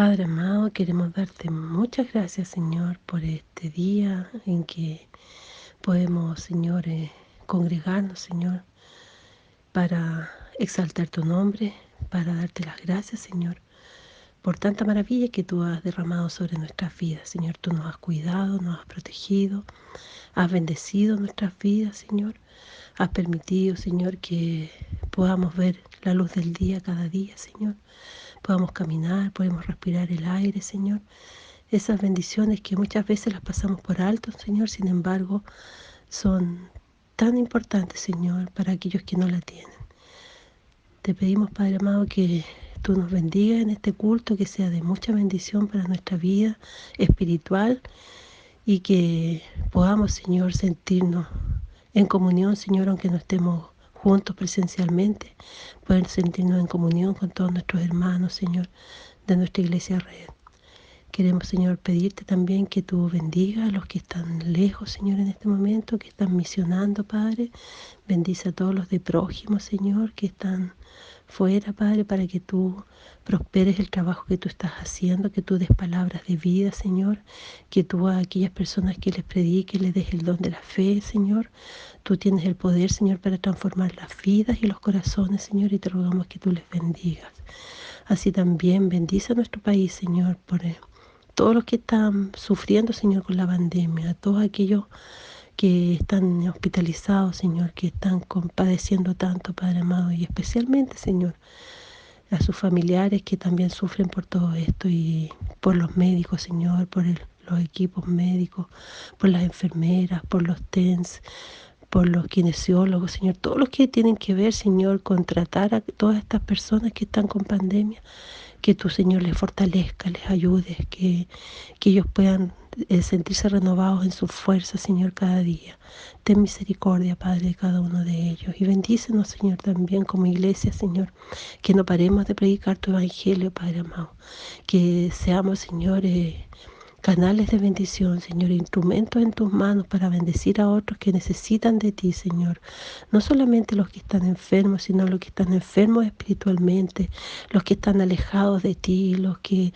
Padre amado, queremos darte muchas gracias, Señor, por este día en que podemos, Señor, congregarnos, Señor, para exaltar tu nombre, para darte las gracias, Señor, por tanta maravilla que tú has derramado sobre nuestras vidas. Señor, tú nos has cuidado, nos has protegido, has bendecido nuestras vidas, Señor. Has permitido, Señor, que podamos ver la luz del día cada día, Señor. Podamos caminar, podemos respirar el aire, Señor. Esas bendiciones que muchas veces las pasamos por alto, Señor, sin embargo, son tan importantes, Señor, para aquellos que no la tienen. Te pedimos, Padre amado, que tú nos bendigas en este culto, que sea de mucha bendición para nuestra vida espiritual y que podamos, Señor, sentirnos en comunión, Señor, aunque no estemos juntos presencialmente, poder sentirnos en comunión con todos nuestros hermanos, Señor, de nuestra Iglesia Red. Queremos, Señor, pedirte también que tú bendiga a los que están lejos, Señor, en este momento, que están misionando, Padre. Bendice a todos los de prójimo, Señor, que están fuera, Padre, para que tú prosperes el trabajo que tú estás haciendo, que tú des palabras de vida, Señor, que tú a aquellas personas que les prediques les des el don de la fe, Señor. Tú tienes el poder, Señor, para transformar las vidas y los corazones, Señor, y te rogamos que tú les bendigas. Así también bendice a nuestro país, Señor, por todos los que están sufriendo, Señor, con la pandemia, a todos aquellos que están hospitalizados, Señor, que están padeciendo tanto, Padre amado, y especialmente, Señor, a sus familiares que también sufren por todo esto y por los médicos, Señor, por los equipos médicos, por las enfermeras, por los TENS, por los kinesiólogos, Señor, todos los que tienen que ver, Señor, con tratar a todas estas personas que están con pandemia, que tu Señor les fortalezca, les ayude, que ellos puedan sentirse renovados en su fuerza, Señor, cada día. Ten misericordia, Padre, de cada uno de ellos. Y bendícenos, Señor, también como iglesia, Señor, que no paremos de predicar tu evangelio, Padre amado. Que seamos, Señor, canales de bendición, Señor, instrumentos en tus manos para bendecir a otros que necesitan de ti, Señor. No solamente los que están enfermos, sino los que están enfermos espiritualmente, los que están alejados de ti, los que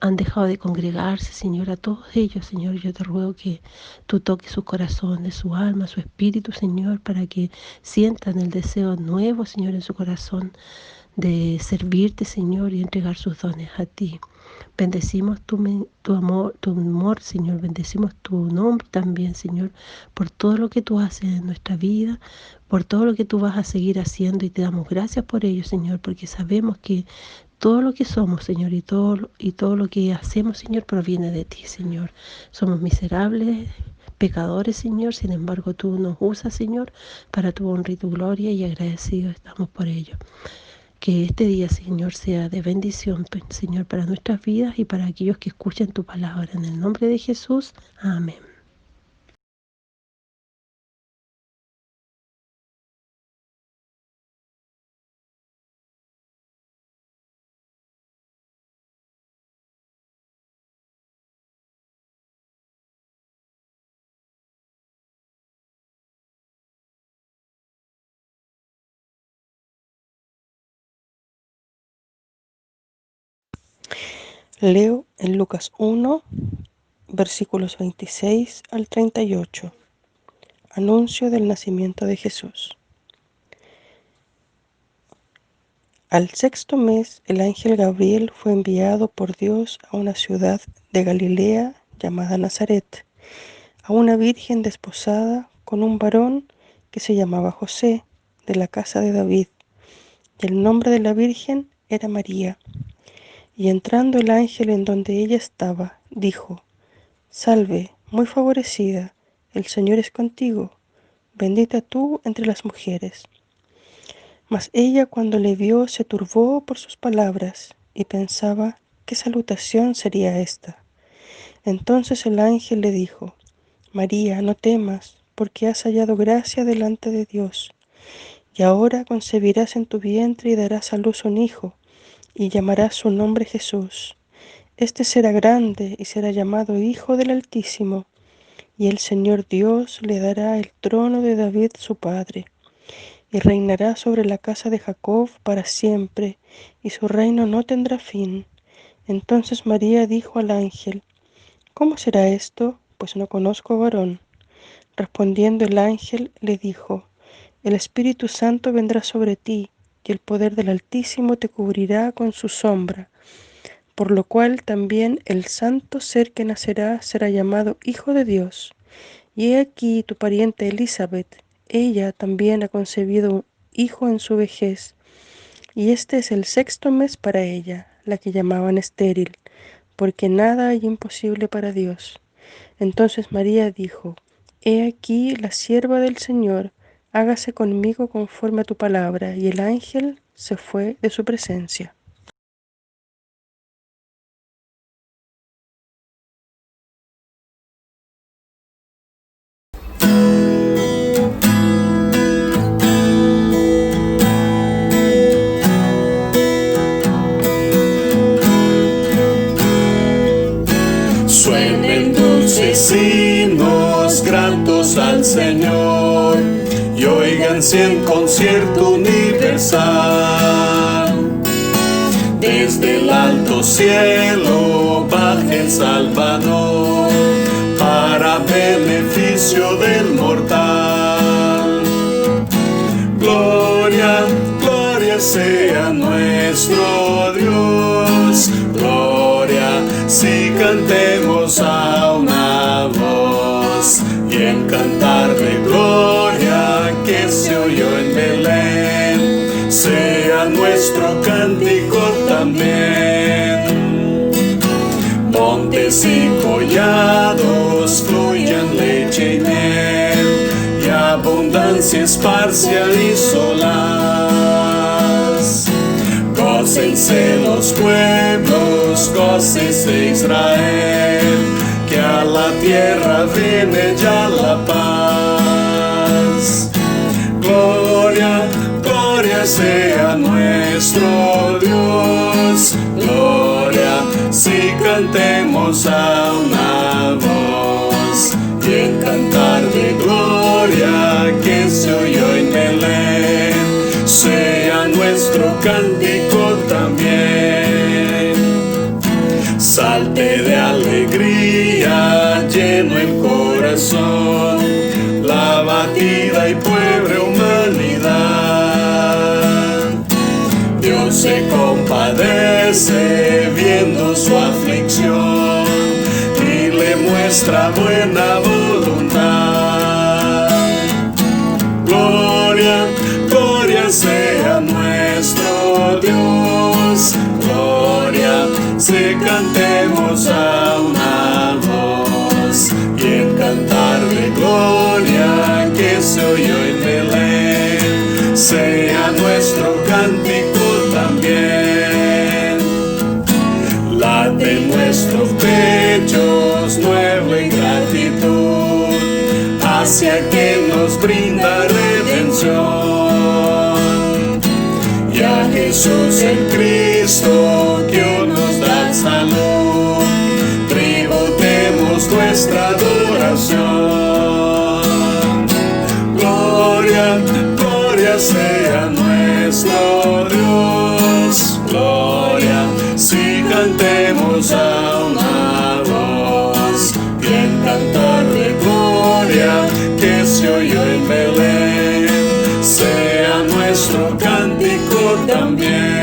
han dejado de congregarse, Señor. A todos ellos, Señor, yo te ruego que tú toques su corazón, de su alma, su espíritu, Señor, para que sientan el deseo nuevo, Señor, en su corazón de servirte, Señor, y entregar sus dones a ti. Bendecimos tu amor, Señor. Bendecimos tu nombre también, Señor, por todo lo que tú haces en nuestra vida, por todo lo que tú vas a seguir haciendo y te damos gracias por ello, Señor, porque sabemos que todo lo que somos, Señor, y todo lo que hacemos, Señor, proviene de ti, Señor. Somos miserables, pecadores, Señor, sin embargo tú nos usas, Señor, para tu honra y tu gloria y agradecidos estamos por ello. Que este día, Señor, sea de bendición, Señor, para nuestras vidas y para aquellos que escuchen tu palabra. En el nombre de Jesús, amén. Leo en Lucas 1, versículos 26 al 38. Anuncio del nacimiento de Jesús. Al sexto mes, el ángel Gabriel fue enviado por Dios a una ciudad de Galilea llamada Nazaret, a una virgen desposada con un varón que se llamaba José, de la casa de David, y el nombre de la virgen era María. Y entrando el ángel en donde ella estaba, dijo: Salve, muy favorecida, el Señor es contigo, bendita tú entre las mujeres. Mas ella cuando le vio se turbó por sus palabras y pensaba qué salutación sería esta. Entonces el ángel le dijo: María, no temas, porque has hallado gracia delante de Dios. Y ahora concebirás en tu vientre y darás a luz un hijo, y llamarás su nombre Jesús. Este será grande y será llamado Hijo del Altísimo. Y el Señor Dios le dará el trono de David su padre, y reinará sobre la casa de Jacob para siempre, y su reino no tendrá fin. Entonces María dijo al ángel: ¿Cómo será esto? Pues no conozco varón. Respondiendo el ángel le dijo: El Espíritu Santo vendrá sobre ti, y el poder del Altísimo te cubrirá con su sombra, por lo cual también el santo ser que nacerá será llamado Hijo de Dios. Y he aquí tu pariente Elizabeth, ella también ha concebido un hijo en su vejez, y este es el 6.º mes para ella, la que llamaban estéril, porque nada hay imposible para Dios. Entonces María dijo: He aquí la sierva del Señor, hágase conmigo conforme a tu palabra. Y el ángel se fue de su presencia. Suenen dulces himnos gratos al Señor y óiganse en concierto universal. Desde el alto cielo baja el Salvador para beneficio del mortal. Gloria, gloria sea nuestro Dios. Gloria, si cantemos a una voz, y en cantar de gloria que se oyó en Belén, sea nuestro cántico también. Montes y collados fluyan leche y miel, y abundancia esparcia y solaz. Gócense los pueblos, gócese Israel, que a la tierra viene ya la paz. Gloria, gloria sea nuestro Dios. Gloria, si cantemos a una voz, y en cantar de gloria que se oyó en Belén, sea nuestro cántico también. Salte de alegría, lleno el corazón, la abatida y pobre humanidad. Dios se compadece viendo su aflicción y le muestra buena voluntad. Gloria, gloria sea nuestro Dios. Gloria, si cantemos a una voz, y en cantar de gloria que se oyó en Belén, sea nuestro cántico también. Late en nuestros pechos noble gratitud hacia quien nos brinda redención, y a Jesús el Cristo que hoy nos da salud, tributemos nuestra adoración. Gloria, gloria sea nuestro Dios. Gloria, si cantemos a una voz, y en cantar de gloria que se oyó en Belén, sea nuestro cántico también.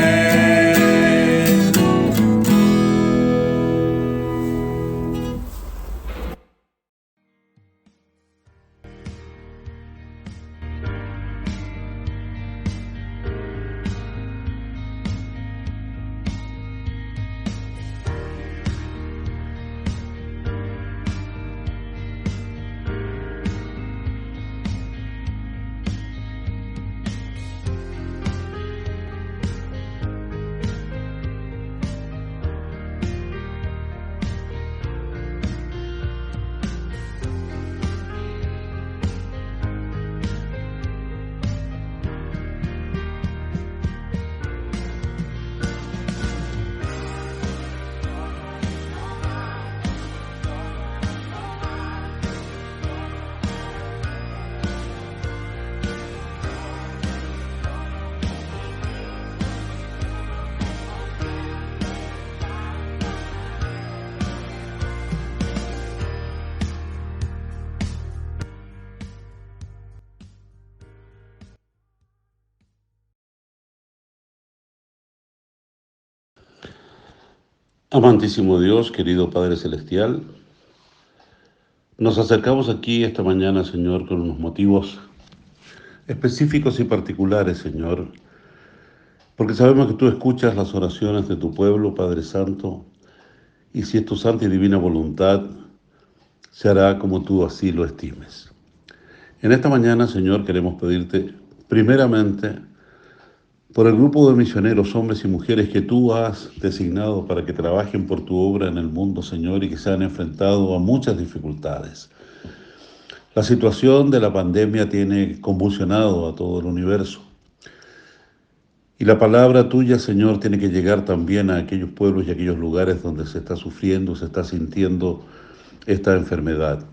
Amantísimo Dios, querido Padre Celestial, nos acercamos aquí esta mañana, Señor, con unos motivos específicos y particulares, Señor, porque sabemos que tú escuchas las oraciones de tu pueblo, Padre Santo, y si es tu santa y divina voluntad, se hará como tú así lo estimes. En esta mañana, Señor, queremos pedirte primeramente por el grupo de misioneros, hombres y mujeres que tú has designado para que trabajen por tu obra en el mundo, Señor, y que se han enfrentado a muchas dificultades. La situación de la pandemia tiene convulsionado a todo el universo. Y la palabra tuya, Señor, tiene que llegar también a aquellos pueblos y aquellos lugares donde se está sufriendo, se está sintiendo esta enfermedad.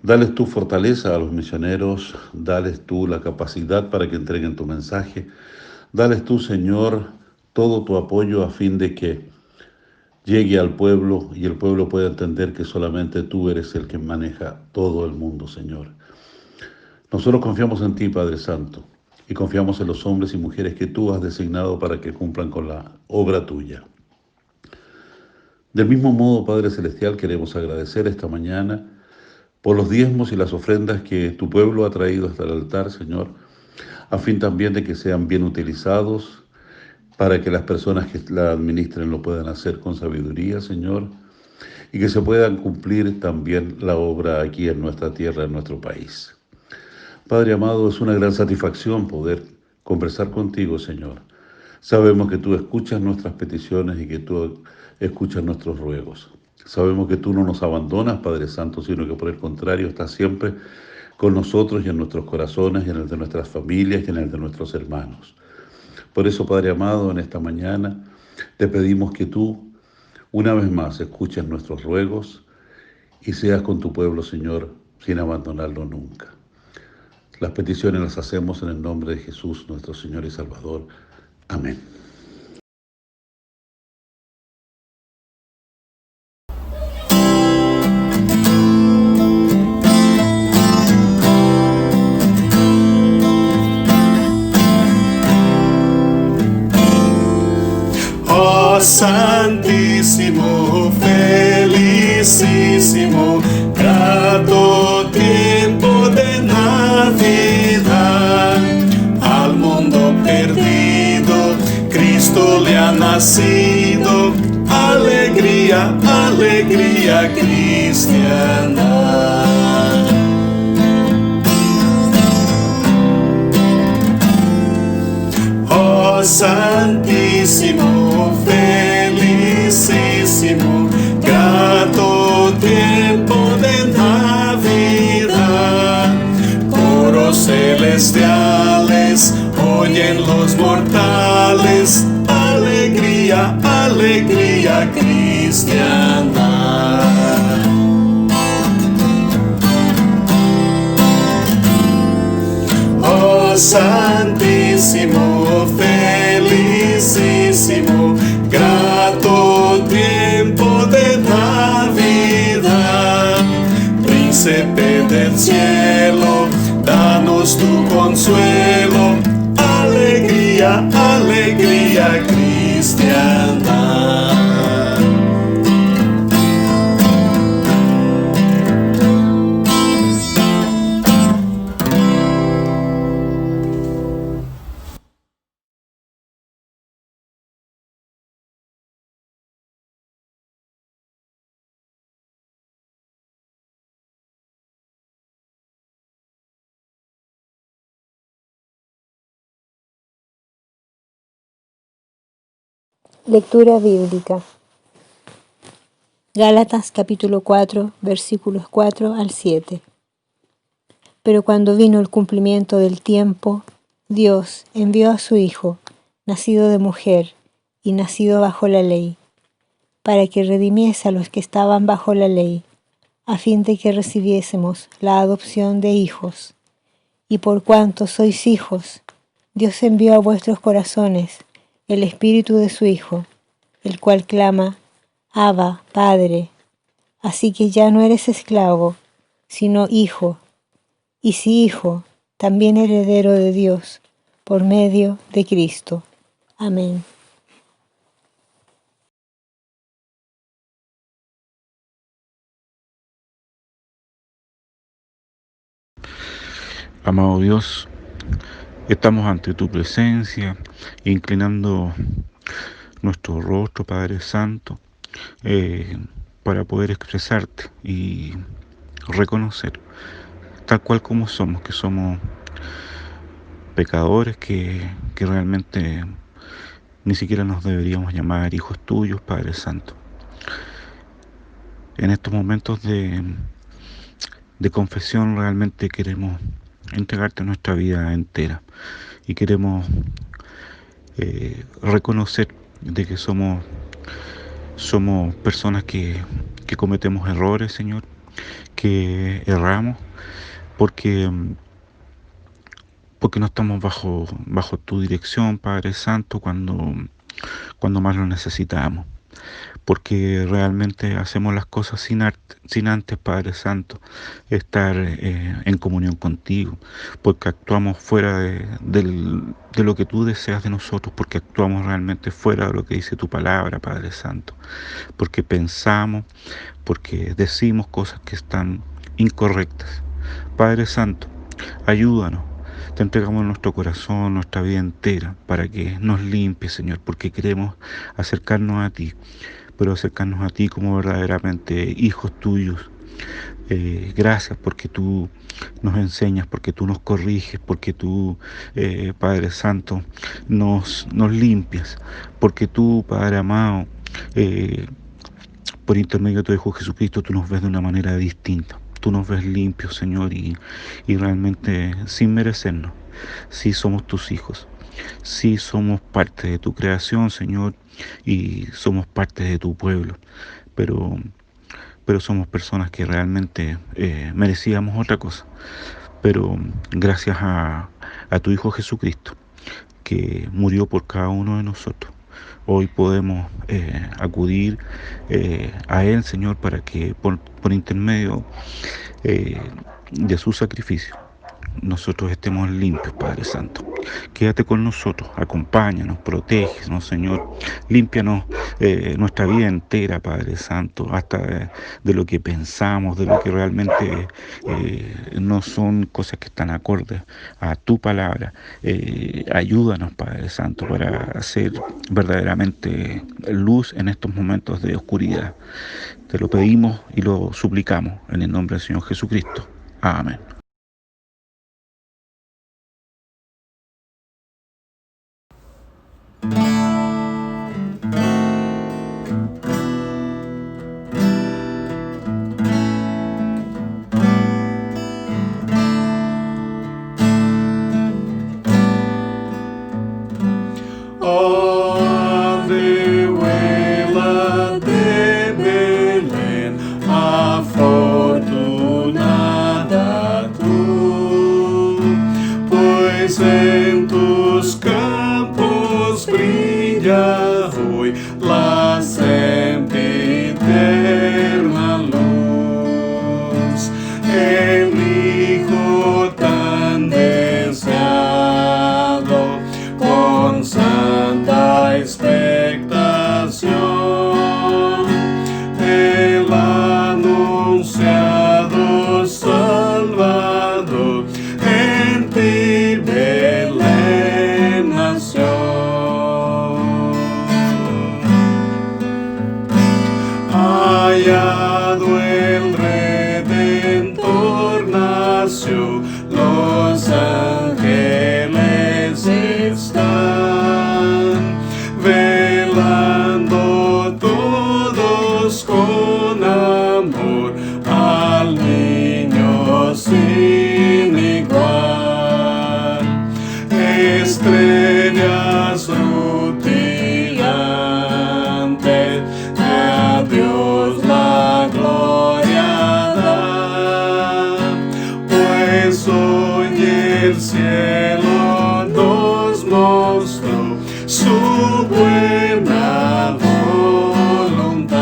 Dales tu fortaleza a los misioneros, dales tú la capacidad para que entreguen tu mensaje. Dales tú, Señor, todo tu apoyo a fin de que llegue al pueblo y el pueblo pueda entender que solamente tú eres el que maneja todo el mundo, Señor. Nosotros confiamos en ti, Padre Santo, y confiamos en los hombres y mujeres que tú has designado para que cumplan con la obra tuya. Del mismo modo, Padre Celestial, queremos agradecer esta mañana por los diezmos y las ofrendas que tu pueblo ha traído hasta el altar, Señor, a fin también de que sean bien utilizados para que las personas que la administren lo puedan hacer con sabiduría, Señor, y que se puedan cumplir también la obra aquí en nuestra tierra, en nuestro país. Padre amado, es una gran satisfacción poder conversar contigo, Señor. Sabemos que tú escuchas nuestras peticiones y que tú escuchas nuestros ruegos. Sabemos que tú no nos abandonas, Padre Santo, sino que por el contrario estás siempre con nosotros y en nuestros corazones y en el de nuestras familias y en el de nuestros hermanos. Por eso, Padre amado, en esta mañana te pedimos que tú, una vez más, escuches nuestros ruegos y seas con tu pueblo, Señor, sin abandonarlo nunca. Las peticiones las hacemos en el nombre de Jesús, nuestro Señor y Salvador. Amén. Oh Santísimo, felicísimo, grato tiempo de Navidad. Al mundo perdido, Cristo le ha nacido. Alegría, alegría cristiana. Oh Santísimo, felicísimo, grato tiempo de Navidad. Coros celestiales oyen los mortales. Alegría, alegría cristiana. Oh Santísimo, felicísimo, grato tiempo de Navidad. Príncipe del cielo, danos tu consuelo. Alegría, alegría cristiana. Lectura bíblica. Gálatas capítulo 4, versículos 4 al 7. Pero cuando vino el cumplimiento del tiempo, Dios envió a su Hijo, nacido de mujer y nacido bajo la ley, para que redimiese a los que estaban bajo la ley, a fin de que recibiésemos la adopción de hijos. Y por cuanto sois hijos, Dios envió a vuestros corazones el Espíritu de su Hijo, el cual clama, Abba, Padre. Así que ya no eres esclavo, sino hijo, y si hijo, también heredero de Dios, por medio de Cristo. Amén. Amado Dios, estamos ante tu presencia, inclinando nuestro rostro, Padre Santo, para poder expresarte y reconocer, tal cual como somos, que somos pecadores, que realmente ni siquiera nos deberíamos llamar hijos tuyos, Padre Santo. En estos momentos de confesión realmente queremos entregarte nuestra vida entera y queremos reconocer de que somos personas que cometemos errores, Señor, que erramos porque no estamos bajo tu dirección, Padre Santo, cuando más lo necesitamos. Porque realmente hacemos las cosas sin antes, Padre Santo, estar en comunión contigo, porque actuamos fuera de lo que tú deseas de nosotros, porque actuamos realmente fuera de lo que dice tu palabra, Padre Santo, porque pensamos, porque decimos cosas que están incorrectas. Padre Santo, ayúdanos. Te entregamos nuestro corazón, nuestra vida entera, para que nos limpies, Señor, porque queremos acercarnos a ti, pero acercarnos a ti como verdaderamente hijos tuyos. Gracias porque tú nos enseñas, porque tú nos corriges, porque tú, Padre Santo, nos limpias, porque tú, Padre amado, por intermedio de tu Hijo Jesucristo, tú nos ves de una manera distinta. Tú nos ves limpios, Señor, y realmente sin merecernos. Sí somos tus hijos. Sí somos parte de tu creación, Señor, y somos parte de tu pueblo. Pero somos personas que realmente merecíamos otra cosa. Pero gracias a tu Hijo Jesucristo, que murió por cada uno de nosotros, hoy podemos acudir a Él, Señor, para que por intermedio de su sacrificio nosotros estemos limpios, Padre Santo. Quédate con nosotros, acompáñanos, protégenos, Señor. Límpianos nuestra vida entera, Padre Santo, hasta de lo que pensamos, de lo que realmente no son cosas que están acordes a tu palabra. Ayúdanos, Padre Santo, para hacer verdaderamente luz en estos momentos de oscuridad. Te lo pedimos y lo suplicamos en el nombre del Señor Jesucristo. Amén. Ave, huela de Belén, afortunada tú, pues en tus campos brilla hoy la sempiterna luz. El Hijo tan deseado, con santa expectación, el anunciado Salvador en ti, Belén, nació. Hallado el Redentor nació, los ángeles están velando todos con amor al niño sin igual. Estrellas rutilantes, a Dios la gloria dan, pues hoy el cielo nos mostró su buena voluntad.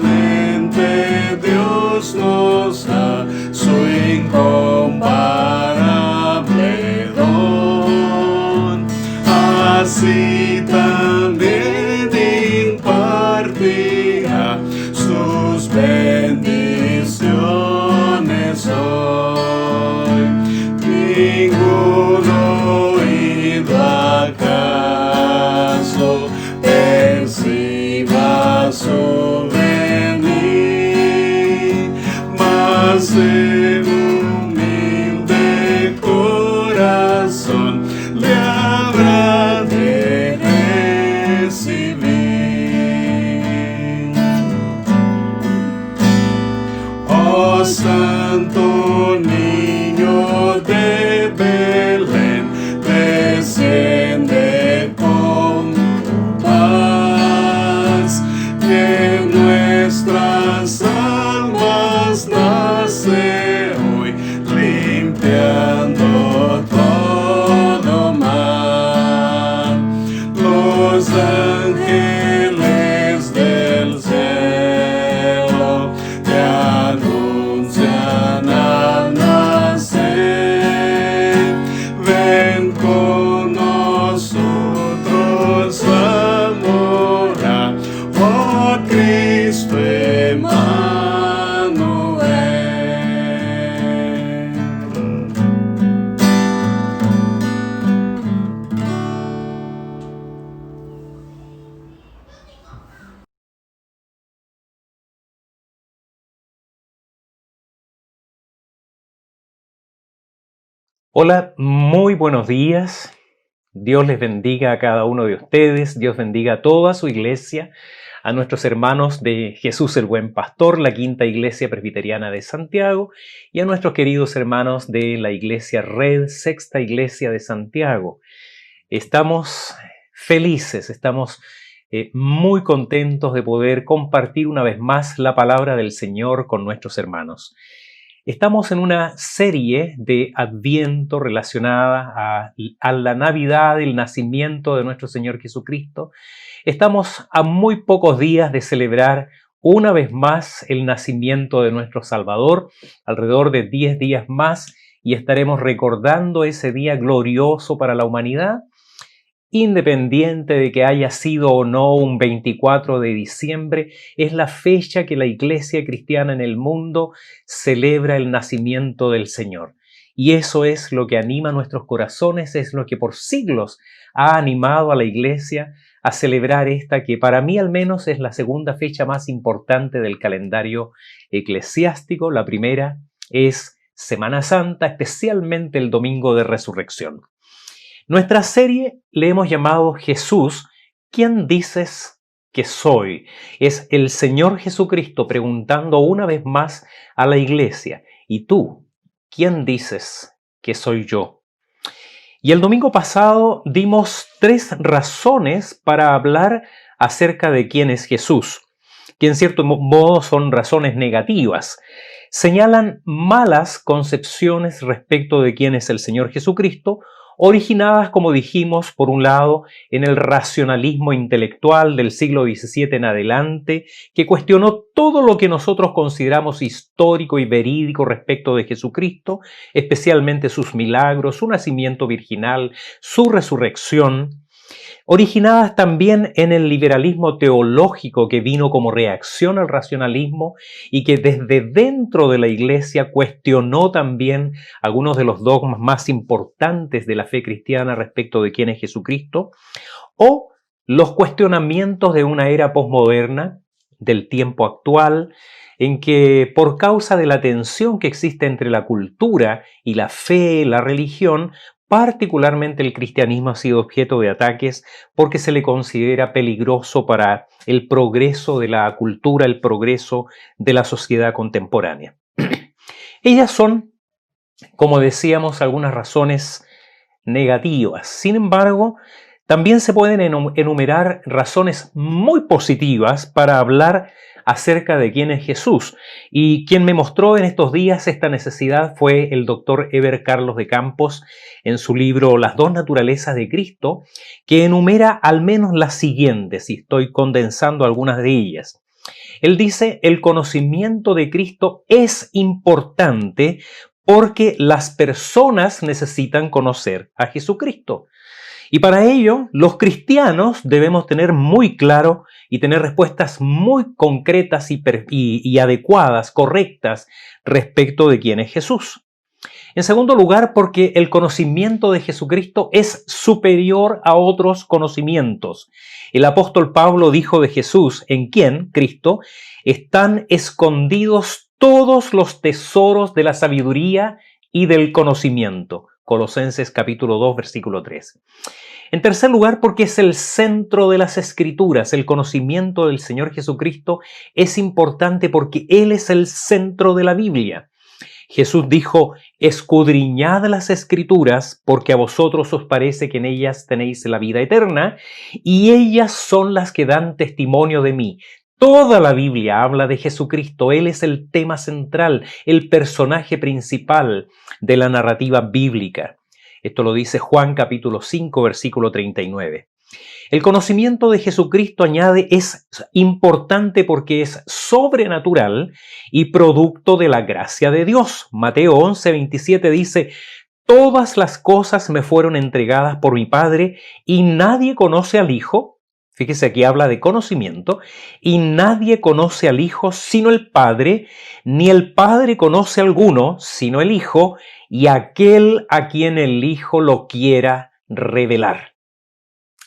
Calladamente Dios nos da su incomparable don, así también impartirá oído acaso perciba su venir, mas el humilde corazón le habrá de recibir. Oh Santo Niño de Belén, desciende con tu paz, que en nuestras almas nace hoy, limpiando todo mal. Los ángeles del cielo te anuncian al nacer. Ven con nosotros a morar, oh Cristo Emmanuel. Hola, muy buenos días. Dios les bendiga a cada uno de ustedes. Dios bendiga a toda su iglesia, a nuestros hermanos de Jesús el Buen Pastor, la Quinta Iglesia Presbiteriana de Santiago, y a nuestros queridos hermanos de la Iglesia Red, Sexta Iglesia de Santiago. Estamos felices, estamos muy contentos de poder compartir una vez más la palabra del Señor con nuestros hermanos. Estamos en una serie de Adviento relacionada a la Navidad, el nacimiento de nuestro Señor Jesucristo. Estamos a muy pocos días de celebrar una vez más el nacimiento de nuestro Salvador, alrededor de 10 días más, y estaremos recordando ese día glorioso para la humanidad, independiente de que haya sido o no un 24 de diciembre, es la fecha que la Iglesia cristiana en el mundo celebra el nacimiento del Señor. Y eso es lo que anima nuestros corazones, es lo que por siglos ha animado a la Iglesia a celebrar esta, que para mí al menos es la segunda fecha más importante del calendario eclesiástico. La primera es Semana Santa, especialmente el Domingo de Resurrección. Nuestra serie le hemos llamado Jesús, ¿quién dices que soy? Es el Señor Jesucristo preguntando una vez más a la iglesia, ¿y tú, quién dices que soy yo? Y el domingo pasado dimos 3 razones para hablar acerca de quién es Jesús, que en cierto modo son razones negativas. Señalan malas concepciones respecto de quién es el Señor Jesucristo, originadas, como dijimos, por un lado, en el racionalismo intelectual del siglo XVII en adelante, que cuestionó todo lo que nosotros consideramos histórico y verídico respecto de Jesucristo, especialmente sus milagros, su nacimiento virginal, su resurrección, originadas también en el liberalismo teológico que vino como reacción al racionalismo y que desde dentro de la Iglesia cuestionó también algunos de los dogmas más importantes de la fe cristiana respecto de quién es Jesucristo, o los cuestionamientos de una era posmoderna, del tiempo actual, en que por causa de la tensión que existe entre la cultura y la fe, la religión, particularmente el cristianismo ha sido objeto de ataques porque se le considera peligroso para el progreso de la cultura, el progreso de la sociedad contemporánea. Ellas son, como decíamos, algunas razones negativas. Sin embargo, también se pueden enumerar razones muy positivas para hablar acerca de quién es Jesús. Y quien me mostró en estos días esta necesidad fue el doctor Eber Carlos de Campos en su libro Las dos naturalezas de Cristo, que enumera al menos las siguientes, y estoy condensando algunas de ellas. Él dice: el conocimiento de Cristo es importante porque las personas necesitan conocer a Jesucristo. Y para ello, los cristianos debemos tener muy claro y tener respuestas muy concretas y adecuadas, correctas, respecto de quién es Jesús. En segundo lugar, porque el conocimiento de Jesucristo es superior a otros conocimientos. El apóstol Pablo dijo de Jesús, en quien, Cristo, están escondidos todos los tesoros de la sabiduría y del conocimiento. Colosenses capítulo 2, versículo 3. En tercer lugar, porque es el centro de las Escrituras. El conocimiento del Señor Jesucristo es importante porque Él es el centro de la Biblia. Jesús dijo, escudriñad las Escrituras, porque a vosotros os parece que en ellas tenéis la vida eterna, y ellas son las que dan testimonio de mí. Toda la Biblia habla de Jesucristo. Él es el tema central, el personaje principal de la narrativa bíblica. Esto lo dice Juan capítulo 5, versículo 39. El conocimiento de Jesucristo, añade, es importante porque es sobrenatural y producto de la gracia de Dios. Mateo 11, 27 dice, todas las cosas me fueron entregadas por mi Padre y nadie conoce al Hijo. Fíjese, aquí habla de conocimiento. Y nadie conoce al Hijo sino el Padre, ni el Padre conoce a alguno sino el Hijo y aquel a quien el Hijo lo quiera revelar.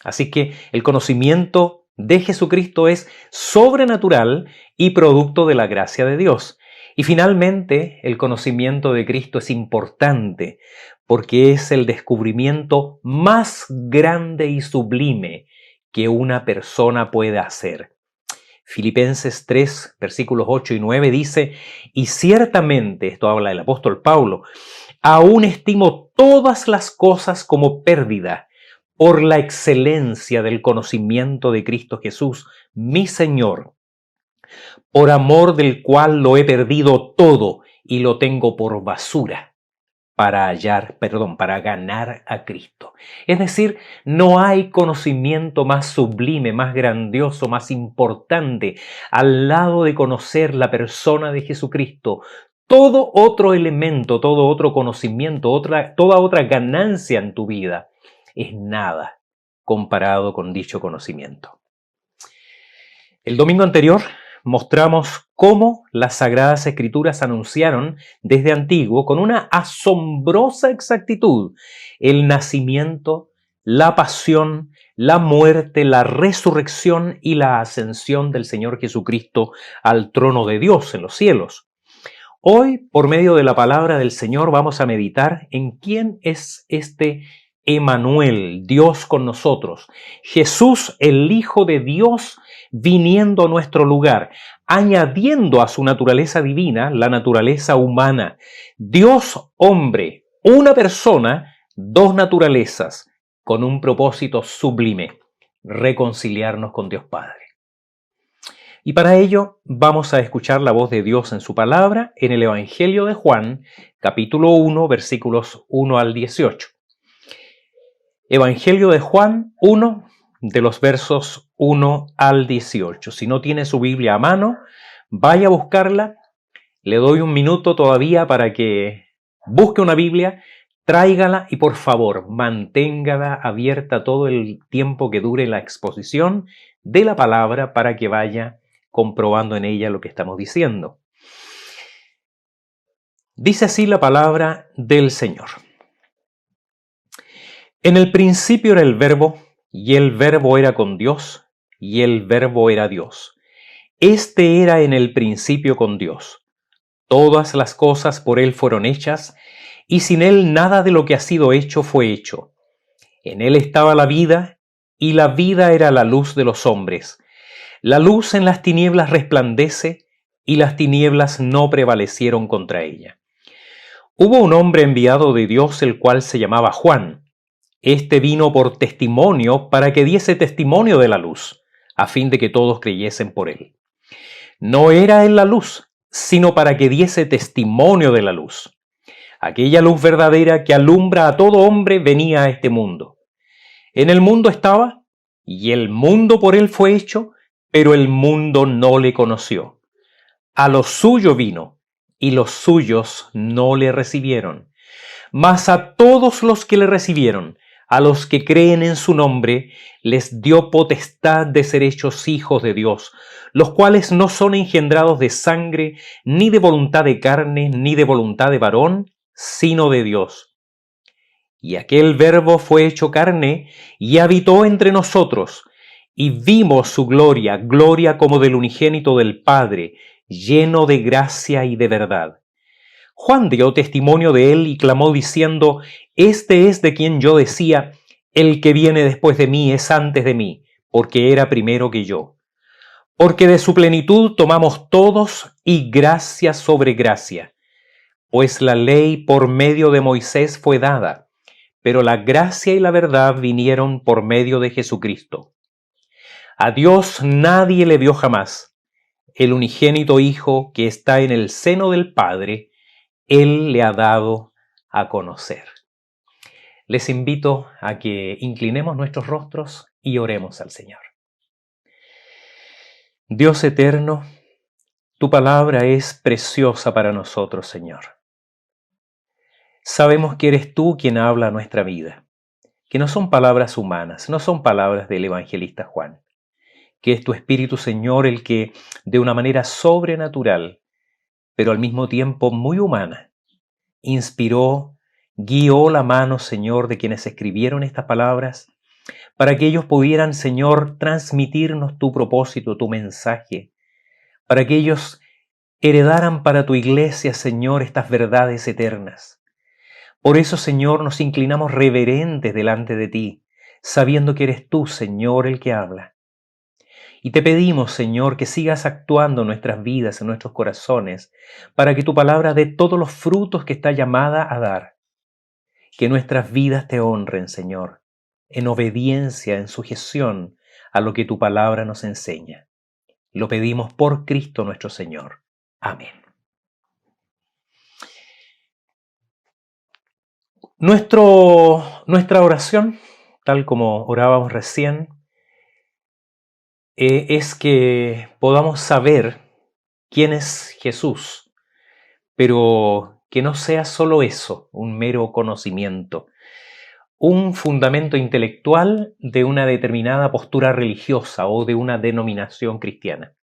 Así que el conocimiento de Jesucristo es sobrenatural y producto de la gracia de Dios. Y finalmente, el conocimiento de Cristo es importante porque es el descubrimiento más grande y sublime que una persona puede hacer. Filipenses 3, versículos 8 y 9 dice, y ciertamente, esto habla del apóstol Pablo, aún estimo todas las cosas como pérdida por la excelencia del conocimiento de Cristo Jesús, mi Señor, por amor del cual lo he perdido todo y lo tengo por basura para ganar a Cristo. Es decir, no hay conocimiento más sublime, más grandioso, más importante al lado de conocer la persona de Jesucristo. Todo otro elemento, todo otro conocimiento, toda otra ganancia en tu vida es nada comparado con dicho conocimiento. El domingo anterior mostramos cómo las Sagradas Escrituras anunciaron desde antiguo con una asombrosa exactitud el nacimiento, la pasión, la muerte, la resurrección y la ascensión del Señor Jesucristo al trono de Dios en los cielos. Hoy, por medio de la palabra del Señor, vamos a meditar en quién es este Emmanuel, Dios con nosotros. Jesús, el Hijo de Dios, viniendo a nuestro lugar, añadiendo a su naturaleza divina la naturaleza humana. Dios hombre, una persona, dos naturalezas, con un propósito sublime, reconciliarnos con Dios Padre. Y para ello vamos a escuchar la voz de Dios en su palabra en el Evangelio de Juan, capítulo 1, versículos 1 al 18. Evangelio de Juan 1, de los versos 1 al 18. Si no tiene su Biblia a mano, vaya a buscarla. Le doy un minuto todavía para que busque una Biblia, tráigala y por favor manténgala abierta todo el tiempo que dure la exposición de la palabra para que vaya comprobando en ella lo que estamos diciendo. Dice así la palabra del Señor. En el principio era el Verbo, y el Verbo era con Dios, y el Verbo era Dios. Este era en el principio con Dios. Todas las cosas por Él fueron hechas, y sin Él nada de lo que ha sido hecho fue hecho. En Él estaba la vida, y la vida era la luz de los hombres. La luz en las tinieblas resplandece, y las tinieblas no prevalecieron contra ella. Hubo un hombre enviado de Dios, el cual se llamaba Juan. Este vino por testimonio para que diese testimonio de la luz, a fin de que todos creyesen por él. No era él la luz, sino para que diese testimonio de la luz. Aquella luz verdadera que alumbra a todo hombre venía a este mundo. En el mundo estaba, y el mundo por él fue hecho, pero el mundo no le conoció. A lo suyo vino, y los suyos no le recibieron. Mas a todos los que le recibieron, a los que creen en su nombre, les dio potestad de ser hechos hijos de Dios, los cuales no son engendrados de sangre, ni de voluntad de carne, ni de voluntad de varón, sino de Dios. Y aquel Verbo fue hecho carne y habitó entre nosotros, y vimos su gloria, gloria como del unigénito del Padre, lleno de gracia y de verdad. Juan dio testimonio de él y clamó diciendo: Este es de quien yo decía, el que viene después de mí es antes de mí, porque era primero que yo. Porque de su plenitud tomamos todos y gracia sobre gracia. Pues la ley por medio de Moisés fue dada, pero la gracia y la verdad vinieron por medio de Jesucristo. A Dios nadie le vio jamás. El unigénito Hijo que está en el seno del Padre, Él le ha dado a conocer. Les invito a que inclinemos nuestros rostros y oremos al Señor. Dios eterno, tu palabra es preciosa para nosotros, Señor. Sabemos que eres tú quien habla a nuestra vida, que no son palabras humanas, no son palabras del evangelista Juan, que es tu Espíritu, Señor, el que de una manera sobrenatural, pero al mismo tiempo muy humana, inspiró, guió la mano, Señor, de quienes escribieron estas palabras, para que ellos pudieran, Señor, transmitirnos tu propósito, tu mensaje, para que ellos heredaran para tu iglesia, Señor, estas verdades eternas. Por eso, Señor, nos inclinamos reverentes delante de ti, sabiendo que eres tú, Señor, el que habla. Y te pedimos, Señor, que sigas actuando en nuestras vidas, en nuestros corazones, para que tu palabra dé todos los frutos que está llamada a dar. Que nuestras vidas te honren, Señor, en obediencia, en sujeción a lo que tu palabra nos enseña. Lo pedimos por Cristo nuestro Señor. Amén. Nuestra oración, tal como orábamos recién, es que podamos saber quién es Jesús, pero que no sea solo eso, un mero conocimiento, un fundamento intelectual de una determinada postura religiosa o de una denominación cristiana.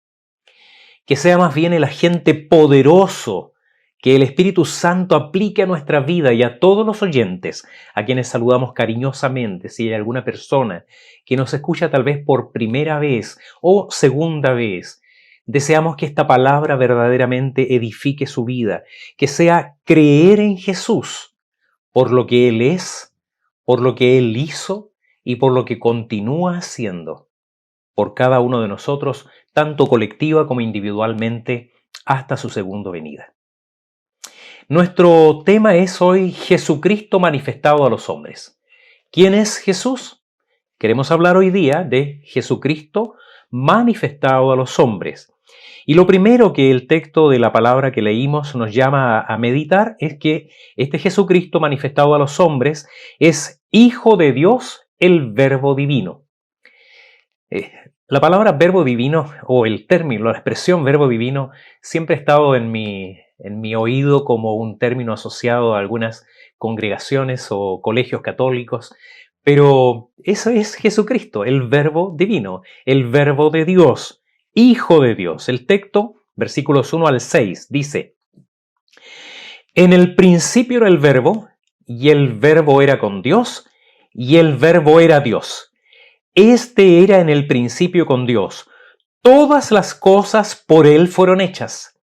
Que sea más bien el agente poderoso que el Espíritu Santo aplique a nuestra vida y a todos los oyentes, a quienes saludamos cariñosamente. Si hay alguna persona que nos escucha tal vez por primera vez o segunda vez, deseamos que esta palabra verdaderamente edifique su vida, que sea creer en Jesús por lo que Él es, por lo que Él hizo y por lo que continúa haciendo por cada uno de nosotros, tanto colectiva como individualmente, hasta su segunda venida. Nuestro tema es hoy Jesucristo manifestado a los hombres. ¿Quién es Jesús? Queremos hablar hoy día de Jesucristo manifestado a los hombres. Y lo primero que el texto de la palabra que leímos nos llama a meditar es que este Jesucristo manifestado a los hombres es Hijo de Dios, el Verbo Divino. La palabra verbo divino, o el término, la expresión verbo divino, siempre ha estado en mi oído como un término asociado a algunas congregaciones o colegios católicos, pero eso es Jesucristo, el verbo divino, el verbo de Dios, Hijo de Dios. El texto, versículos 1 al 6, dice: En el principio era el verbo, y el verbo era con Dios, y el verbo era Dios. Este era en el principio con Dios. Todas las cosas por Él fueron hechas.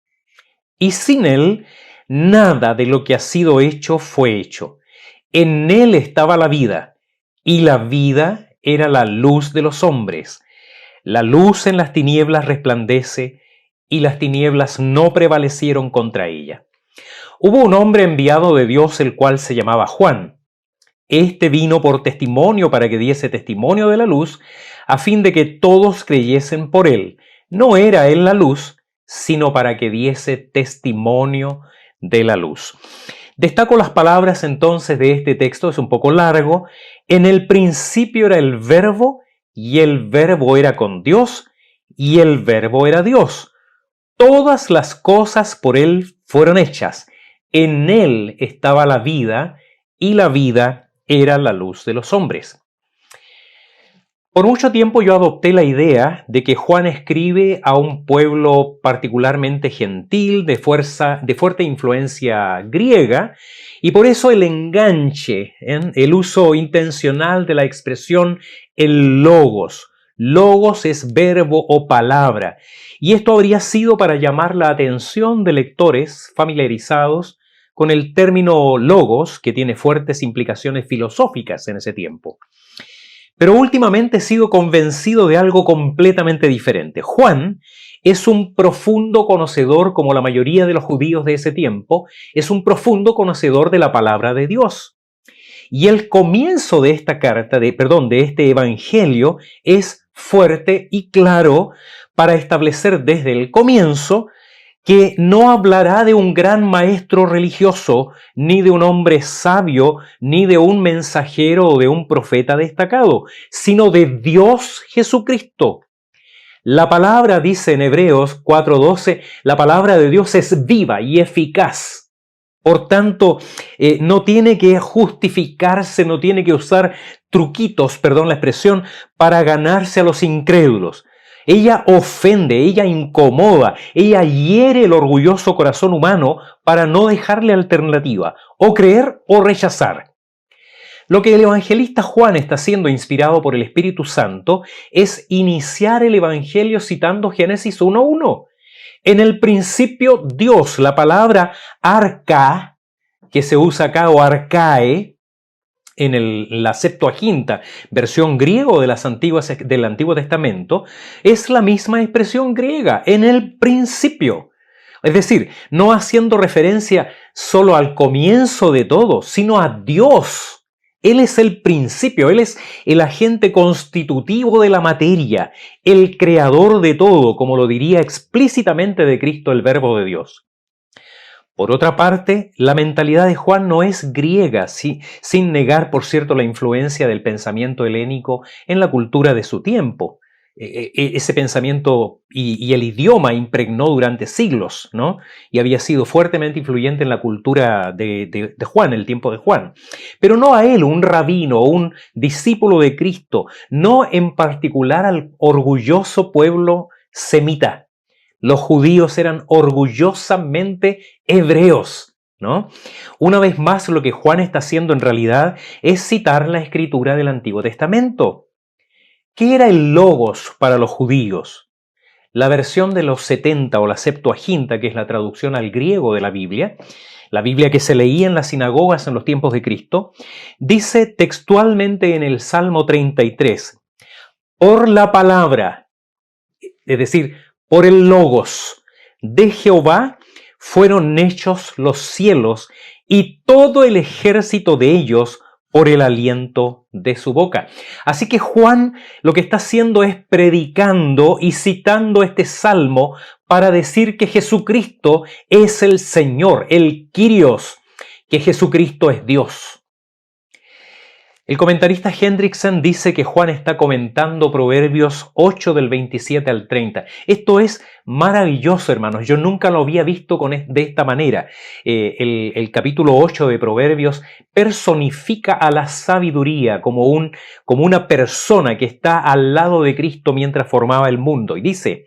Y sin Él, nada de lo que ha sido hecho fue hecho. En Él estaba la vida, y la vida era la luz de los hombres. La luz en las tinieblas resplandece, y las tinieblas no prevalecieron contra ella. Hubo un hombre enviado de Dios, el cual se llamaba Juan. Este vino por testimonio para que diese testimonio de la luz, a fin de que todos creyesen por él. No era él la luz, sino para que diese testimonio de la luz. Destaco las palabras entonces de este texto, es un poco largo. En el principio era el verbo, y el verbo era con Dios, y el verbo era Dios. Todas las cosas por él fueron hechas. En él estaba la vida, y la vida era la luz de los hombres. Por mucho tiempo yo adopté la idea de que Juan escribe a un pueblo particularmente gentil, de fuerte influencia griega, y por eso el enganche, el uso intencional de la expresión el logos. Logos es verbo o palabra, y esto habría sido para llamar la atención de lectores familiarizados con el término logos, que tiene fuertes implicaciones filosóficas en ese tiempo. Pero últimamente he sido convencido de algo completamente diferente. Juan es un profundo conocedor, como la mayoría de los judíos de ese tiempo, es un profundo conocedor de la palabra de Dios. Y el comienzo de esta carta, de este evangelio, es fuerte y claro para establecer desde el comienzo que no hablará de un gran maestro religioso, ni de un hombre sabio, ni de un mensajero o de un profeta destacado, sino de Dios Jesucristo. La palabra, dice en Hebreos 4:12, la palabra de Dios es viva y eficaz. Por tanto, no tiene que justificarse, no tiene que usar truquitos, perdón la expresión, para ganarse a los incrédulos. Ella ofende, ella incomoda, ella hiere el orgulloso corazón humano para no dejarle alternativa, o creer o rechazar. Lo que el evangelista Juan está haciendo, inspirado por el Espíritu Santo, es iniciar el evangelio citando Génesis 1:1. En el principio Dios, la palabra arca, que se usa acá, o arcae, en la Septuaginta, versión griego del Antiguo Testamento, es la misma expresión griega, en el principio. Es decir, no haciendo referencia solo al comienzo de todo, sino a Dios. Él es el principio, Él es el agente constitutivo de la materia, el creador de todo, como lo diría explícitamente de Cristo el Verbo de Dios. Por otra parte, la mentalidad de Juan no es griega, sin negar, por cierto, la influencia del pensamiento helénico en la cultura de su tiempo. Ese pensamiento y el idioma impregnó durante siglos, ¿no? Y había sido fuertemente influyente en la cultura de Juan, el tiempo de Juan. Pero no a él, un rabino, un discípulo de Cristo, no en particular al orgulloso pueblo semita. Los judíos eran orgullosamente hebreos, ¿no? Una vez más, lo que Juan está haciendo en realidad es citar la escritura del Antiguo Testamento. ¿Qué era el logos para los judíos? La versión de los 70 o la Septuaginta, que es la traducción al griego de la Biblia que se leía en las sinagogas en los tiempos de Cristo, dice textualmente en el Salmo 33, por la palabra, es decir, por el logos de Jehová fueron hechos los cielos y todo el ejército de ellos por el aliento de su boca. Así que Juan lo que está haciendo es predicando y citando este salmo para decir que Jesucristo es el Señor, el Kyrios, que Jesucristo es Dios. El comentarista Hendrickson dice que Juan está comentando Proverbios 8 del 27 al 30. Esto es maravilloso, hermanos. Yo nunca lo había visto de esta manera. El capítulo 8 de Proverbios personifica a la sabiduría como una persona que está al lado de Cristo mientras formaba el mundo. Y dice,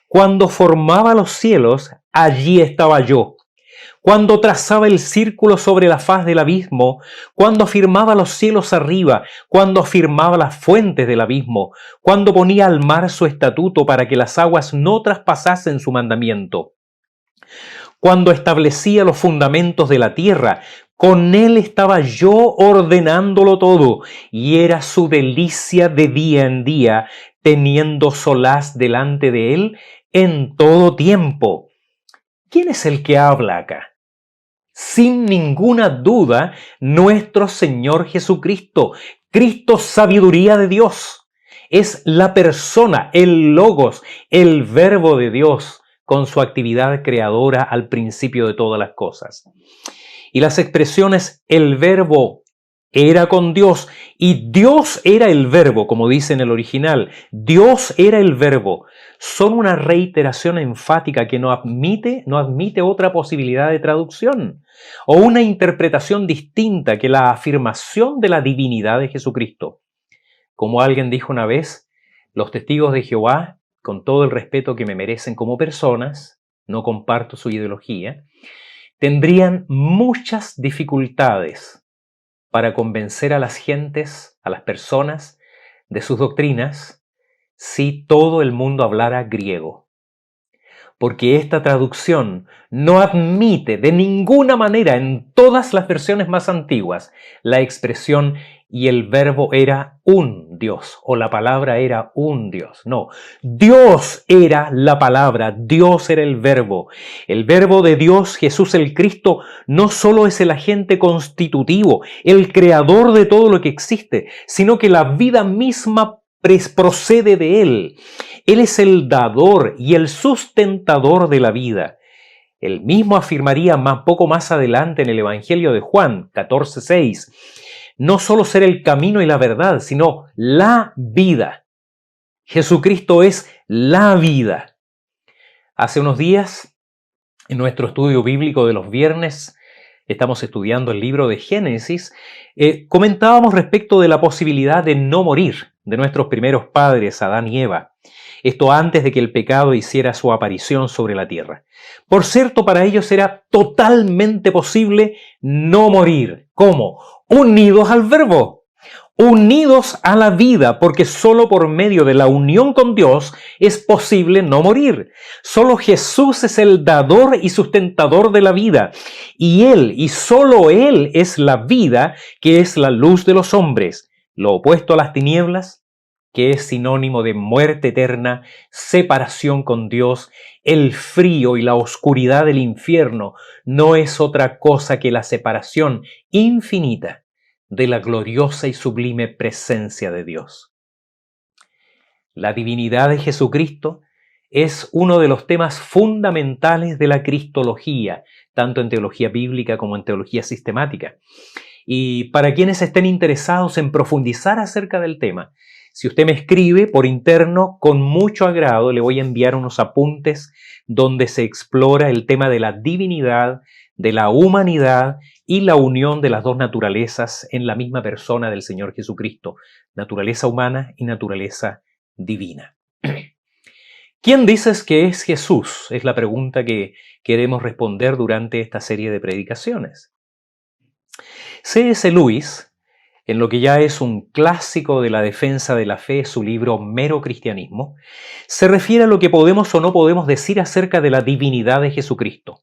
cuando formaba los cielos, allí estaba yo. Cuando trazaba el círculo sobre la faz del abismo, cuando afirmaba los cielos arriba, cuando afirmaba las fuentes del abismo, cuando ponía al mar su estatuto para que las aguas no traspasasen su mandamiento, cuando establecía los fundamentos de la tierra, con él estaba yo ordenándolo todo, y era su delicia de día en día, teniendo solaz delante de él en todo tiempo. ¿Quién es el que habla acá? Sin ninguna duda, nuestro Señor Jesucristo, Cristo, sabiduría de Dios. Es la persona, el logos, el verbo de Dios, con su actividad creadora al principio de todas las cosas. Y las expresiones, el verbo era con Dios y Dios era el verbo, como dice en el original, Dios era el verbo, son una reiteración enfática que no admite otra posibilidad de traducción o una interpretación distinta que la afirmación de la divinidad de Jesucristo. Como alguien dijo una vez, los testigos de Jehová, con todo el respeto que me merecen como personas, no comparto su ideología, tendrían muchas dificultades para convencer a las gentes, a las personas, de sus doctrinas, si todo el mundo hablara griego. Porque esta traducción no admite de ninguna manera en todas las versiones más antiguas la expresión y el verbo era un Dios o la palabra era un Dios. No, Dios era la palabra, Dios era el verbo. El verbo de Dios, Jesús el Cristo, no solo es el agente constitutivo, el creador de todo lo que existe, sino que la vida misma procede de Él. Él es el dador y el sustentador de la vida. Él mismo afirmaría poco más adelante en el Evangelio de Juan 14:6, no solo ser el camino y la verdad, sino la vida. Jesucristo es la vida. Hace unos días, en nuestro estudio bíblico de los viernes, estamos estudiando el libro de Génesis, comentábamos respecto de la posibilidad de no morir de nuestros primeros padres, Adán y Eva. Esto antes de que el pecado hiciera su aparición sobre la tierra. Por cierto, para ellos era totalmente posible no morir. ¿Cómo? Unidos al verbo, unidos a la vida, porque solo por medio de la unión con Dios es posible no morir. Solo Jesús es el dador y sustentador de la vida. Y Él, y solo Él es la vida, que es la luz de los hombres. Lo opuesto a las tinieblas, que es sinónimo de muerte eterna, separación con Dios, el frío y la oscuridad del infierno, no es otra cosa que la separación infinita de la gloriosa y sublime presencia de Dios. La divinidad de Jesucristo es uno de los temas fundamentales de la cristología, tanto en teología bíblica como en teología sistemática. Y para quienes estén interesados en profundizar acerca del tema, si usted me escribe por interno, con mucho agrado le voy a enviar unos apuntes donde se explora el tema de la divinidad, de la humanidad y la unión de las dos naturalezas en la misma persona del Señor Jesucristo, naturaleza humana y naturaleza divina. ¿Quién dices que es Jesús? Es la pregunta que queremos responder durante esta serie de predicaciones. C.S. Lewis, en lo que ya es un clásico de la defensa de la fe, su libro Mero Cristianismo, se refiere a lo que podemos o no podemos decir acerca de la divinidad de Jesucristo.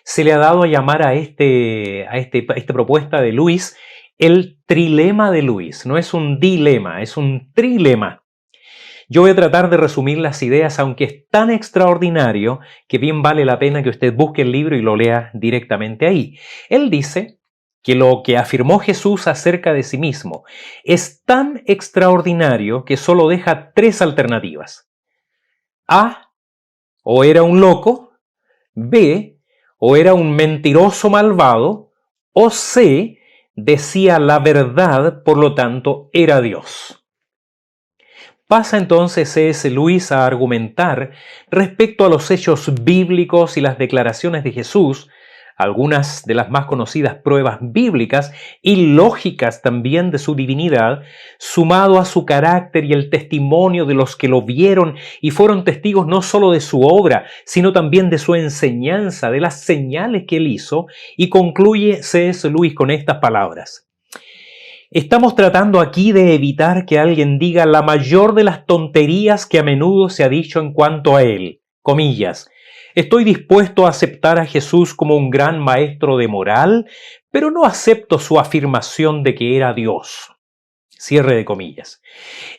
Se le ha dado a llamar a esta propuesta de Lewis el trilema de Lewis. No es un dilema, es un trilema. Yo voy a tratar de resumir las ideas, aunque es tan extraordinario que bien vale la pena que usted busque el libro y lo lea directamente ahí. Él dice que lo que afirmó Jesús acerca de sí mismo es tan extraordinario que solo deja tres alternativas. A, o era un loco. B, o era un mentiroso malvado. O C, decía la verdad, por lo tanto era Dios. Pasa entonces C.S. Lewis a argumentar respecto a los hechos bíblicos y las declaraciones de Jesús, algunas de las más conocidas pruebas bíblicas y lógicas también de su divinidad, sumado a su carácter y el testimonio de los que lo vieron y fueron testigos no solo de su obra, sino también de su enseñanza, de las señales que él hizo, y concluye C.S. Lewis con estas palabras. Estamos tratando aquí de evitar que alguien diga la mayor de las tonterías que a menudo se ha dicho en cuanto a él, comillas. Estoy dispuesto a aceptar a Jesús como un gran maestro de moral, pero no acepto su afirmación de que era Dios. Cierre de comillas.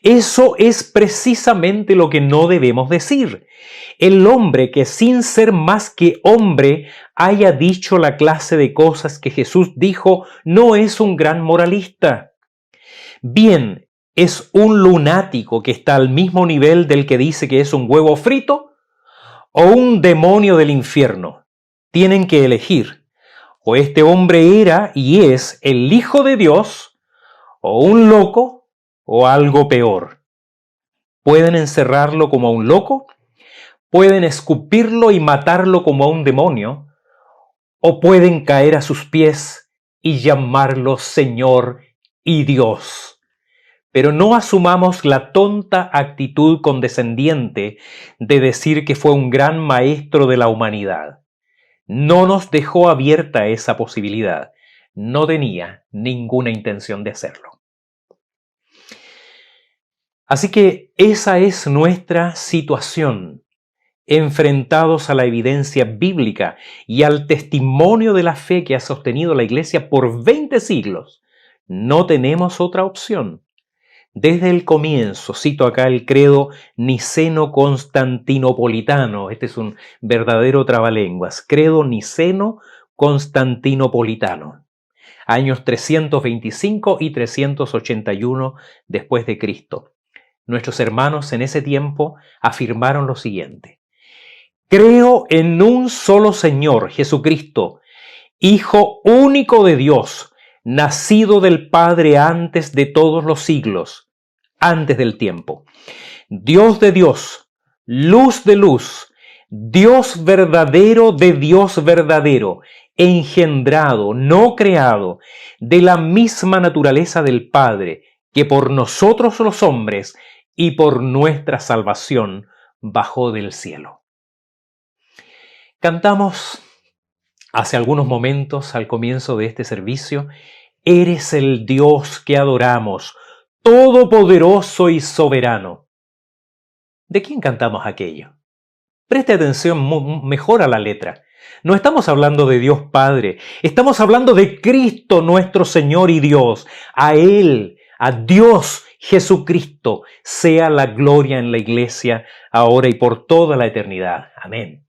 Eso es precisamente lo que no debemos decir. El hombre que sin ser más que hombre haya dicho la clase de cosas que Jesús dijo no es un gran moralista. Bien, ¿es un lunático que está al mismo nivel del que dice que es un huevo frito? ¿O un demonio del infierno? Tienen que elegir. O este hombre era y es el Hijo de Dios, o un loco, o algo peor. Pueden encerrarlo como a un loco, pueden escupirlo y matarlo como a un demonio, o pueden caer a sus pies y llamarlo Señor y Dios. Pero no asumamos la tonta actitud condescendiente de decir que fue un gran maestro de la humanidad. No nos dejó abierta esa posibilidad. No tenía ninguna intención de hacerlo. Así que esa es nuestra situación, enfrentados a la evidencia bíblica y al testimonio de la fe que ha sostenido la Iglesia por 20 siglos. No tenemos otra opción. Desde el comienzo, cito acá el credo niceno-constantinopolitano, este es un verdadero trabalenguas, credo niceno-constantinopolitano, años 325 y 381 después de Cristo. Nuestros hermanos en ese tiempo afirmaron lo siguiente: creo en un solo Señor, Jesucristo, Hijo único de Dios, nacido del Padre antes de todos los siglos, antes del tiempo. Dios de Dios, luz de luz, Dios verdadero de Dios verdadero, engendrado, no creado, de la misma naturaleza del Padre, que por nosotros los hombres y por nuestra salvación bajó del cielo. Cantamos hace algunos momentos al comienzo de este servicio: eres el Dios que adoramos, todopoderoso y soberano. ¿De quién cantamos aquello? Preste atención mejor a la letra. No estamos hablando de Dios Padre, estamos hablando de Cristo nuestro Señor y Dios. A Él, a Dios Jesucristo, sea la gloria en la Iglesia, ahora y por toda la eternidad. Amén.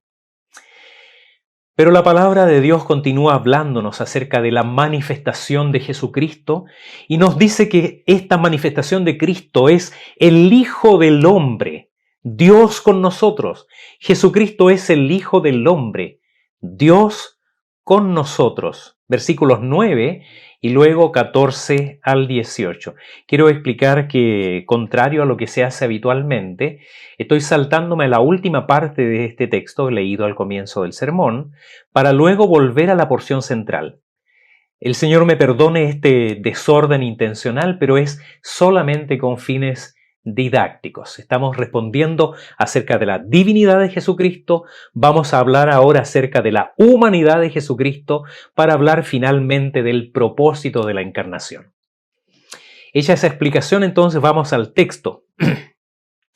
Pero la palabra de Dios continúa hablándonos acerca de la manifestación de Jesucristo y nos dice que esta manifestación de Cristo es el Hijo del Hombre, Dios con nosotros. Jesucristo es el Hijo del Hombre, Dios con nosotros. Versículos 9 y luego 14 al 18. Quiero explicar que, contrario a lo que se hace habitualmente, estoy saltándome a la última parte de este texto leído al comienzo del sermón, para luego volver a la porción central. El Señor me perdone este desorden intencional, pero es solamente con fines didácticos. Estamos respondiendo acerca de la divinidad de Jesucristo. Vamos a hablar ahora acerca de la humanidad de Jesucristo para hablar finalmente del propósito de la encarnación. Hecha esa explicación, entonces vamos al texto.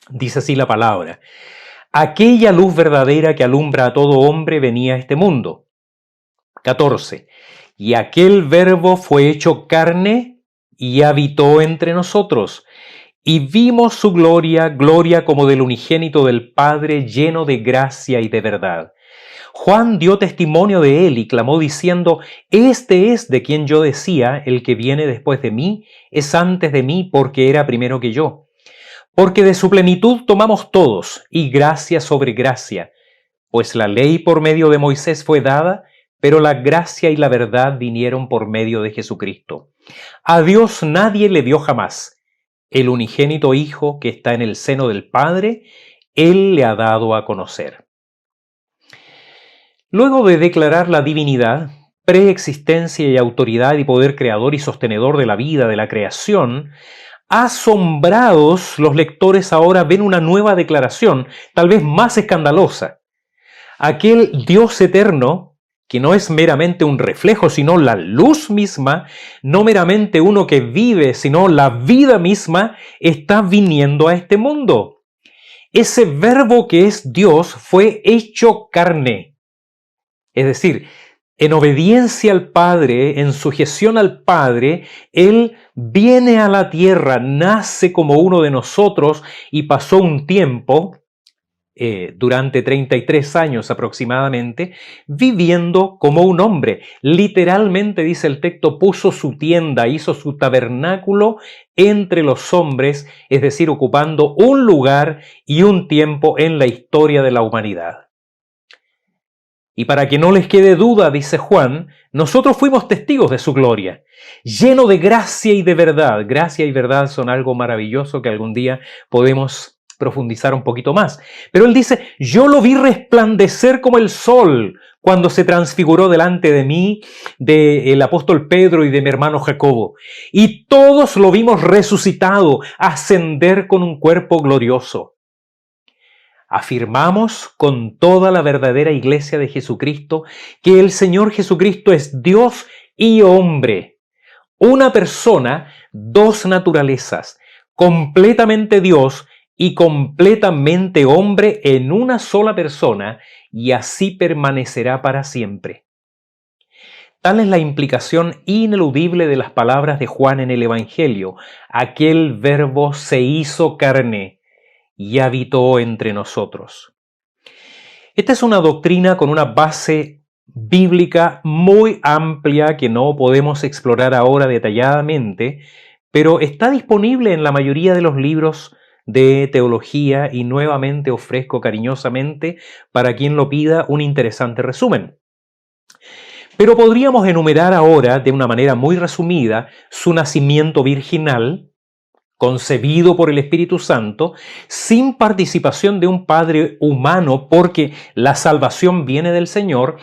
Dice así la palabra: aquella luz verdadera que alumbra a todo hombre venía a este mundo. 14. Y aquel verbo fue hecho carne y habitó entre nosotros. Y vimos su gloria, gloria como del unigénito del Padre, lleno de gracia y de verdad. Juan dio testimonio de él y clamó diciendo: este es de quien yo decía, el que viene después de mí es antes de mí, porque era primero que yo. Porque de su plenitud tomamos todos, y gracia sobre gracia. Pues la ley por medio de Moisés fue dada, pero la gracia y la verdad vinieron por medio de Jesucristo. A Dios nadie le vio jamás. El unigénito Hijo que está en el seno del Padre, Él le ha dado a conocer. Luego de declarar la divinidad, preexistencia y autoridad y poder creador y sostenedor de la vida, de la creación, asombrados los lectores ahora ven una nueva declaración, tal vez más escandalosa. Aquel Dios eterno, que no es meramente un reflejo, sino la luz misma, no meramente uno que vive, sino la vida misma, está viniendo a este mundo. Ese verbo que es Dios fue hecho carne. Es decir, en obediencia al Padre, en sujeción al Padre, Él viene a la tierra, nace como uno de nosotros y pasó un tiempo, durante 33 años aproximadamente, viviendo como un hombre. Literalmente, dice el texto, puso su tienda, hizo su tabernáculo entre los hombres, es decir, ocupando un lugar y un tiempo en la historia de la humanidad. Y para que no les quede duda, dice Juan, nosotros fuimos testigos de su gloria, lleno de gracia y de verdad. Gracia y verdad son algo maravilloso que algún día podemos profundizar un poquito más. Pero él dice, yo lo vi resplandecer como el sol cuando se transfiguró delante de mí, del apóstol Pedro y de mi hermano Jacobo. Y todos lo vimos resucitado, ascender con un cuerpo glorioso. Afirmamos con toda la verdadera iglesia de Jesucristo que el Señor Jesucristo es Dios y hombre. Una persona, dos naturalezas, completamente Dios y completamente hombre en una sola persona, y así permanecerá para siempre. Tal es la implicación ineludible de las palabras de Juan en el Evangelio. Aquel Verbo se hizo carne y habitó entre nosotros. Esta es una doctrina con una base bíblica muy amplia que no podemos explorar ahora detalladamente, pero está disponible en la mayoría de los libros de teología y nuevamente ofrezco cariñosamente para quien lo pida un interesante resumen. Pero podríamos enumerar ahora de una manera muy resumida su nacimiento virginal, concebido por el Espíritu Santo, sin participación de un Padre humano, porque la salvación viene del Señor,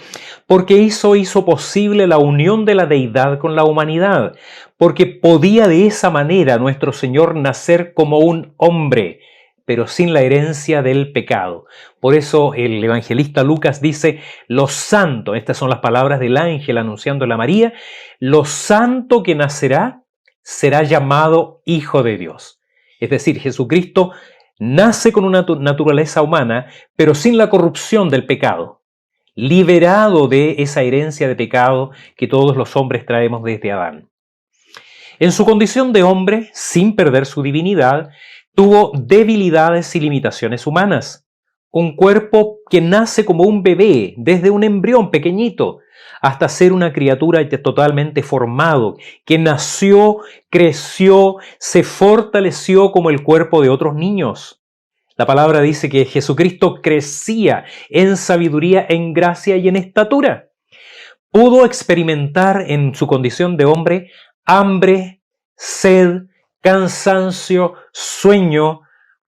porque hizo posible la unión de la deidad con la humanidad, porque podía de esa manera nuestro Señor nacer como un hombre, pero sin la herencia del pecado. Por eso el evangelista Lucas dice, lo santo, estas son las palabras del ángel anunciándole a María, lo santo que nacerá será llamado Hijo de Dios. Es decir, Jesucristo nace con una naturaleza humana, pero sin la corrupción del pecado, liberado de esa herencia de pecado que todos los hombres traemos desde Adán. En su condición de hombre, sin perder su divinidad, tuvo debilidades y limitaciones humanas. Un cuerpo que nace como un bebé, desde un embrión pequeñito, hasta ser una criatura totalmente formado, que nació, creció, se fortaleció como el cuerpo de otros niños. La palabra dice que Jesucristo crecía en sabiduría, en gracia y en estatura. Pudo experimentar en su condición de hombre hambre, sed, cansancio, sueño.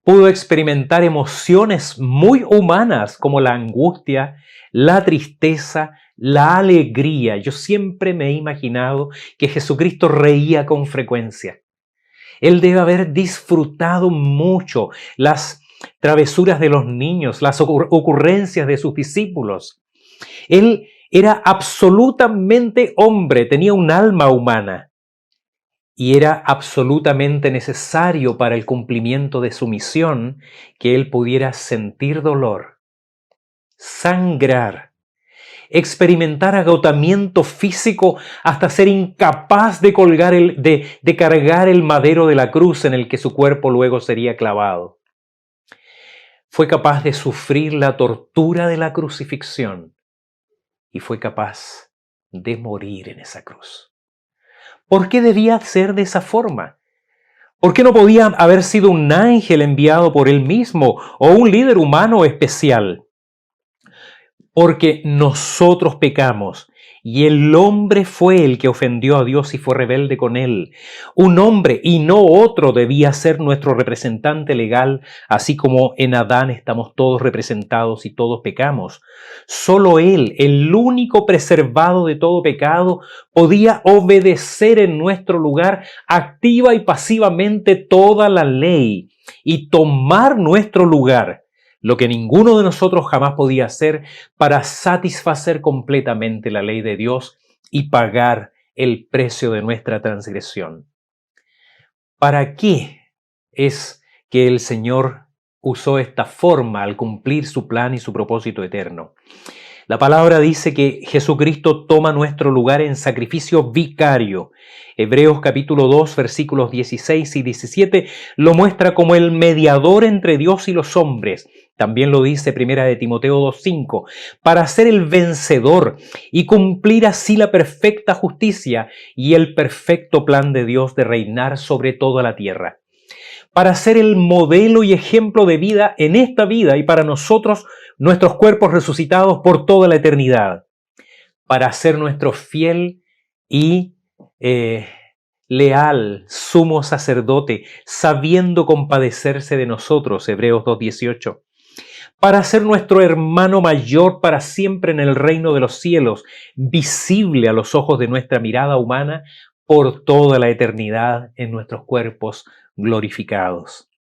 Pudo experimentar emociones muy humanas como la angustia, la tristeza, la alegría. Yo siempre me he imaginado que Jesucristo reía con frecuencia. Él debe haber disfrutado mucho las travesuras de los niños, las ocurrencias de sus discípulos. Él era absolutamente hombre, tenía un alma humana y era absolutamente necesario para el cumplimiento de su misión que él pudiera sentir dolor, sangrar, experimentar agotamiento físico hasta ser incapaz de cargar el madero de la cruz en el que su cuerpo luego sería clavado. Fue capaz de sufrir la tortura de la crucifixión y fue capaz de morir en esa cruz. ¿Por qué debía ser de esa forma? ¿Por qué no podía haber sido un ángel enviado por él mismo o un líder humano especial? Porque nosotros pecamos y el hombre fue el que ofendió a Dios y fue rebelde con él. Un hombre y no otro debía ser nuestro representante legal, así como en Adán estamos todos representados y todos pecamos. Solo él, el único preservado de todo pecado, podía obedecer en nuestro lugar activa y pasivamente toda la ley y tomar nuestro lugar, lo que ninguno de nosotros jamás podía hacer, para satisfacer completamente la ley de Dios y pagar el precio de nuestra transgresión. ¿Para qué es que el Señor usó esta forma al cumplir su plan y su propósito eterno? La palabra dice que Jesucristo toma nuestro lugar en sacrificio vicario. Hebreos capítulo 2, versículos 16 y 17 lo muestra como el mediador entre Dios y los hombres. También lo dice Primera de Timoteo 2:5, para ser el vencedor y cumplir así la perfecta justicia y el perfecto plan de Dios de reinar sobre toda la tierra. Para ser el modelo y ejemplo de vida en esta vida y para nosotros, nuestros cuerpos resucitados por toda la eternidad. Para ser nuestro fiel y leal, sumo sacerdote, sabiendo compadecerse de nosotros, Hebreos 2:18, para ser nuestro hermano mayor para siempre en el reino de los cielos, visible a los ojos de nuestra mirada humana por toda la eternidad en nuestros cuerpos glorificados.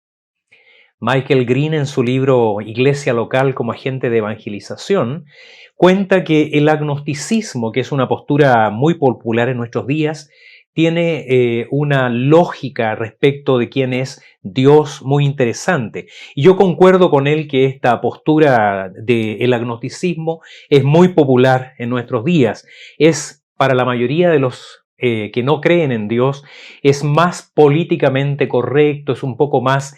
Michael Green, en su libro Iglesia local como agente de evangelización, cuenta que el agnosticismo, que es una postura muy popular en nuestros días, tiene una lógica respecto de quién es Dios muy interesante. Y yo concuerdo con él que esta postura del agnosticismo es muy popular en nuestros días. Es para la mayoría de los que no creen en Dios, es más políticamente correcto, es un poco más,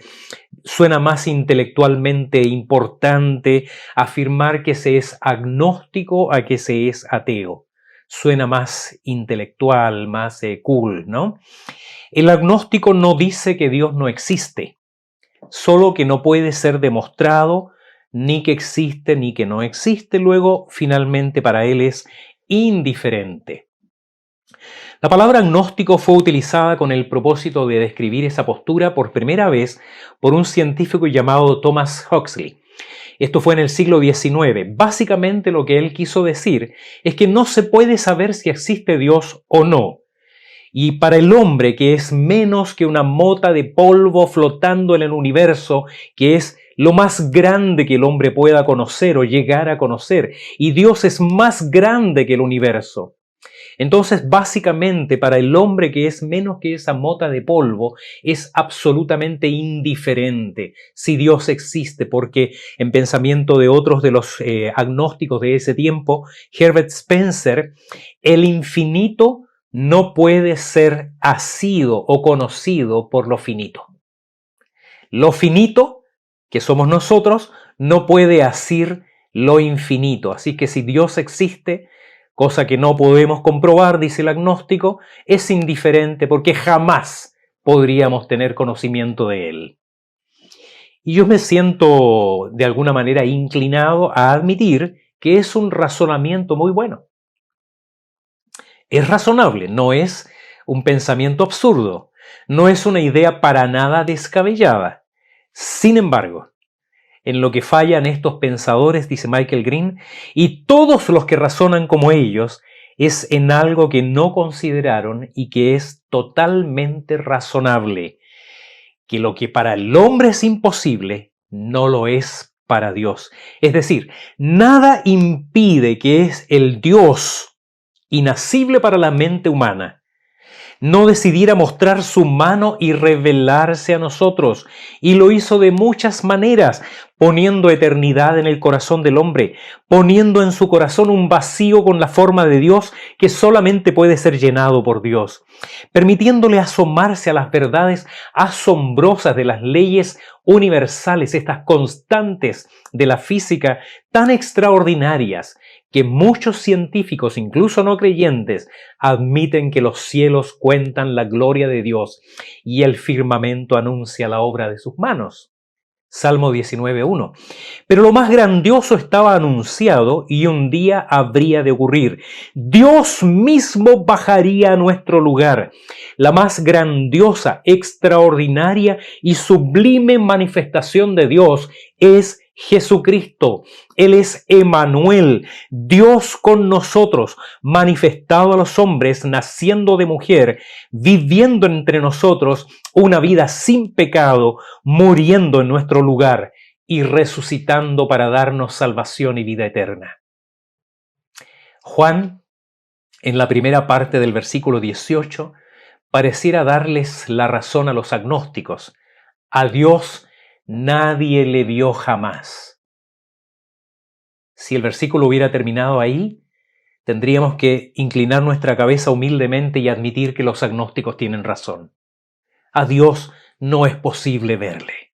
suena más intelectualmente importante afirmar que se es agnóstico a que se es ateo. Suena más intelectual, más cool, ¿no? El agnóstico no dice que Dios no existe, solo que no puede ser demostrado, ni que existe ni que no existe. Luego, finalmente, para él es indiferente. La palabra agnóstico fue utilizada con el propósito de describir esa postura por primera vez por un científico llamado Thomas Huxley. Esto fue en el siglo XIX. Básicamente lo que él quiso decir es que no se puede saber si existe Dios o no. Y para el hombre, que es menos que una mota de polvo flotando en el universo, que es lo más grande que el hombre pueda conocer o llegar a conocer, y Dios es más grande que el universo. Entonces, básicamente, para el hombre que es menos que esa mota de polvo, es absolutamente indiferente si Dios existe, porque en pensamiento de otros de los agnósticos de ese tiempo, Herbert Spencer, el infinito no puede ser asido o conocido por lo finito. Lo finito, que somos nosotros, no puede asir lo infinito. Así que si Dios existe, cosa que no podemos comprobar, dice el agnóstico, es indiferente porque jamás podríamos tener conocimiento de él. Y yo me siento de alguna manera inclinado a admitir que es un razonamiento muy bueno. Es razonable, no es un pensamiento absurdo, no es una idea para nada descabellada. Sin embargo, en lo que fallan estos pensadores, dice Michael Green, y todos los que razonan como ellos, es en algo que no consideraron y que es totalmente razonable, que lo que para el hombre es imposible, no lo es para Dios. Es decir, nada impide que es el Dios inacible para la mente humana no decidiera mostrar su mano y revelarse a nosotros. Y lo hizo de muchas maneras, poniendo eternidad en el corazón del hombre, poniendo en su corazón un vacío con la forma de Dios que solamente puede ser llenado por Dios, permitiéndole asomarse a las verdades asombrosas de las leyes universales, estas constantes de la física tan extraordinarias, que muchos científicos, incluso no creyentes, admiten que los cielos cuentan la gloria de Dios y el firmamento anuncia la obra de sus manos. Salmo 19:1. Pero lo más grandioso estaba anunciado y un día habría de ocurrir. Dios mismo bajaría a nuestro lugar. La más grandiosa, extraordinaria y sublime manifestación de Dios es Jesucristo. Él es Emmanuel, Dios con nosotros, manifestado a los hombres, naciendo de mujer, viviendo entre nosotros una vida sin pecado, muriendo en nuestro lugar y resucitando para darnos salvación y vida eterna. Juan, en la primera parte del versículo 18, pareciera darles la razón a los agnósticos. A Dios nadie le vio jamás. Si el versículo hubiera terminado ahí, tendríamos que inclinar nuestra cabeza humildemente y admitir que los agnósticos tienen razón. A Dios no es posible verle.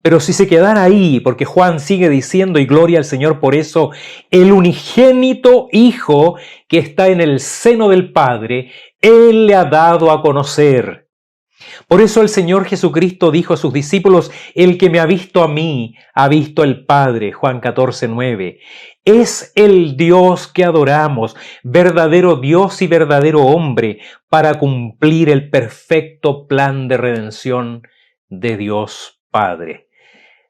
Pero si se quedara ahí, porque Juan sigue diciendo, y gloria al Señor por eso, el unigénito Hijo que está en el seno del Padre, Él le ha dado a conocer. Por eso el Señor Jesucristo dijo a sus discípulos, el que me ha visto a mí, ha visto al Padre, Juan 14:9. Es el Dios que adoramos, verdadero Dios y verdadero hombre, para cumplir el perfecto plan de redención de Dios Padre.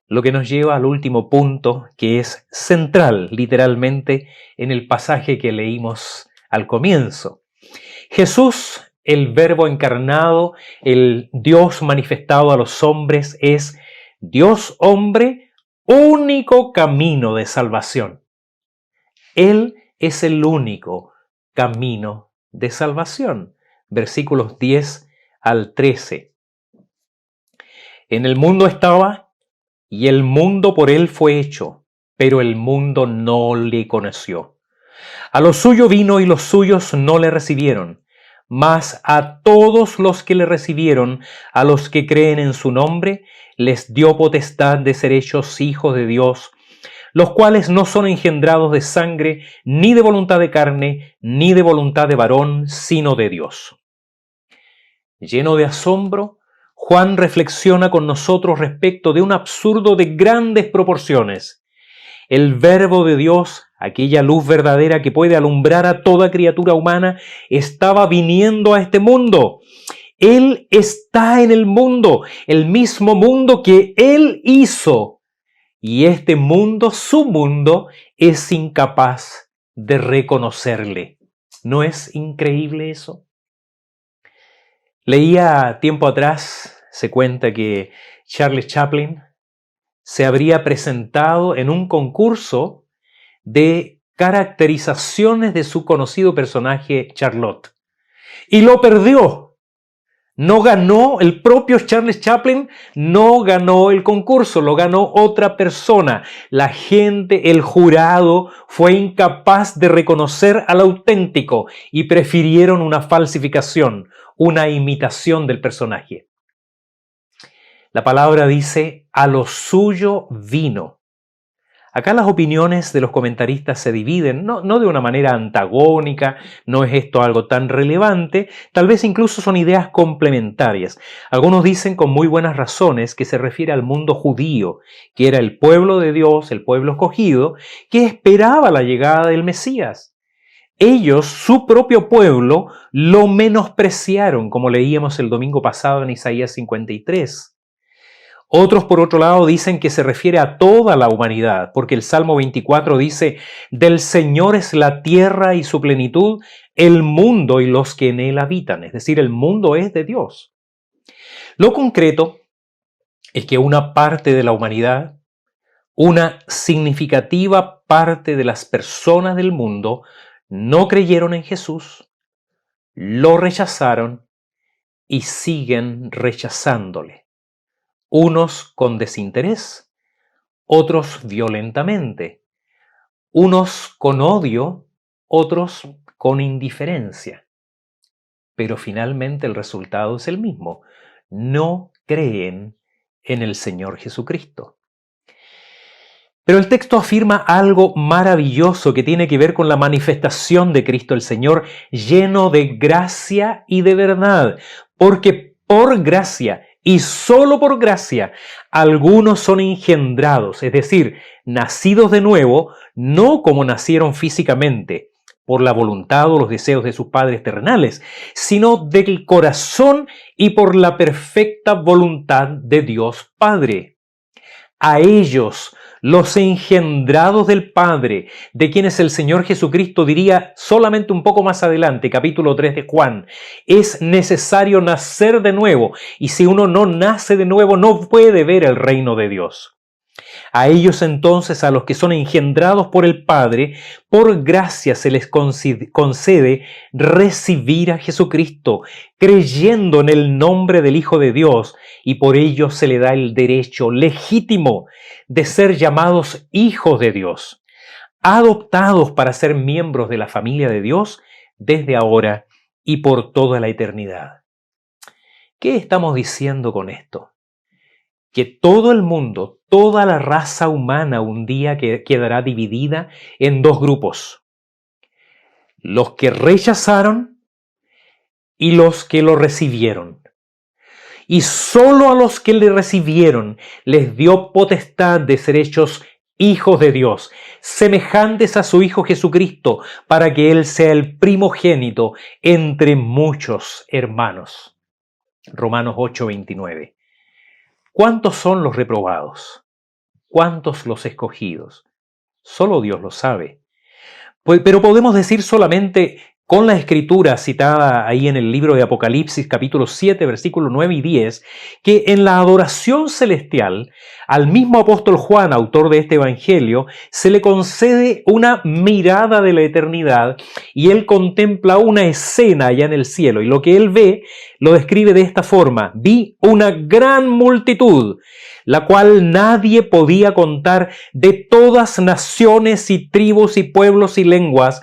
Lo que nos lleva al último punto, que es central, literalmente, en el pasaje que leímos al comienzo. Jesús, el Verbo encarnado, el Dios manifestado a los hombres, es Dios hombre, único camino de salvación. Él es el único camino de salvación. Versículos 10 al 13. En el mundo estaba, y el mundo por él fue hecho, pero el mundo no le conoció. A lo suyo vino y los suyos no le recibieron, mas a todos los que le recibieron, a los que creen en su nombre, les dio potestad de ser hechos hijos de Dios, los cuales no son engendrados de sangre, ni de voluntad de carne, ni de voluntad de varón, sino de Dios. Lleno de asombro, Juan reflexiona con nosotros respecto de un absurdo de grandes proporciones. El Verbo de Dios, aquella luz verdadera que puede alumbrar a toda criatura humana, estaba viniendo a este mundo. Él está en el mundo, el mismo mundo que Él hizo. Y este mundo, su mundo, es incapaz de reconocerle. ¿No es increíble eso? Leía tiempo atrás, se cuenta que Charles Chaplin se habría presentado en un concurso de caracterizaciones de su conocido personaje Charlotte. Y lo perdió. No ganó el propio Charles Chaplin, no ganó el concurso, lo ganó otra persona. La gente, el jurado, fue incapaz de reconocer al auténtico y prefirieron una falsificación, una imitación del personaje. La palabra dice, a lo suyo vino. Acá las opiniones de los comentaristas se dividen, no de una manera antagónica, no es esto algo tan relevante, tal vez incluso son ideas complementarias. Algunos dicen con muy buenas razones que se refiere al mundo judío, que era el pueblo de Dios, el pueblo escogido, que esperaba la llegada del Mesías. Ellos, su propio pueblo, lo menospreciaron, como leíamos el domingo pasado en Isaías 53. Otros, por otro lado, dicen que se refiere a toda la humanidad, porque el Salmo 24 dice, del Señor es la tierra y su plenitud, el mundo y los que en él habitan. Es decir, el mundo es de Dios. Lo concreto es que una parte de la humanidad, una significativa parte de las personas del mundo, no creyeron en Jesús, lo rechazaron y siguen rechazándole. Unos con desinterés, otros violentamente, unos con odio, otros con indiferencia. Pero finalmente el resultado es el mismo. No creen en el Señor Jesucristo. Pero el texto afirma algo maravilloso que tiene que ver con la manifestación de Cristo el Señor, lleno de gracia y de verdad, porque por gracia y solo por gracia, algunos son engendrados, es decir, nacidos de nuevo, no como nacieron físicamente, por la voluntad o los deseos de sus padres terrenales, sino del corazón y por la perfecta voluntad de Dios Padre. A ellos, los engendrados del Padre, de quienes el Señor Jesucristo diría solamente un poco más adelante, capítulo 3 de Juan, es necesario nacer de nuevo, y si uno no nace de nuevo no puede ver el reino de Dios. A ellos entonces, a los que son engendrados por el Padre, por gracia se les concede recibir a Jesucristo, creyendo en el nombre del Hijo de Dios, y por ello se le da el derecho legítimo de ser llamados hijos de Dios, adoptados para ser miembros de la familia de Dios desde ahora y por toda la eternidad. ¿Qué estamos diciendo con esto? Que todo el mundo, toda la raza humana un día quedará dividida en dos grupos. Los que rechazaron y los que lo recibieron. Y solo a los que le recibieron les dio potestad de ser hechos hijos de Dios, semejantes a su Hijo Jesucristo, para que Él sea el primogénito entre muchos hermanos. Romanos 8:29. ¿Cuántos son los reprobados? ¿Cuántos los escogidos? Solo Dios lo sabe. Pero podemos decir solamente con la escritura citada ahí en el libro de Apocalipsis, capítulo 7, versículos 9 y 10, que en la adoración celestial, al mismo apóstol Juan, autor de este evangelio, se le concede una mirada de la eternidad y él contempla una escena allá en el cielo. Y lo que él ve lo describe de esta forma: vi una gran multitud, la cual nadie podía contar, de todas naciones y tribus y pueblos y lenguas,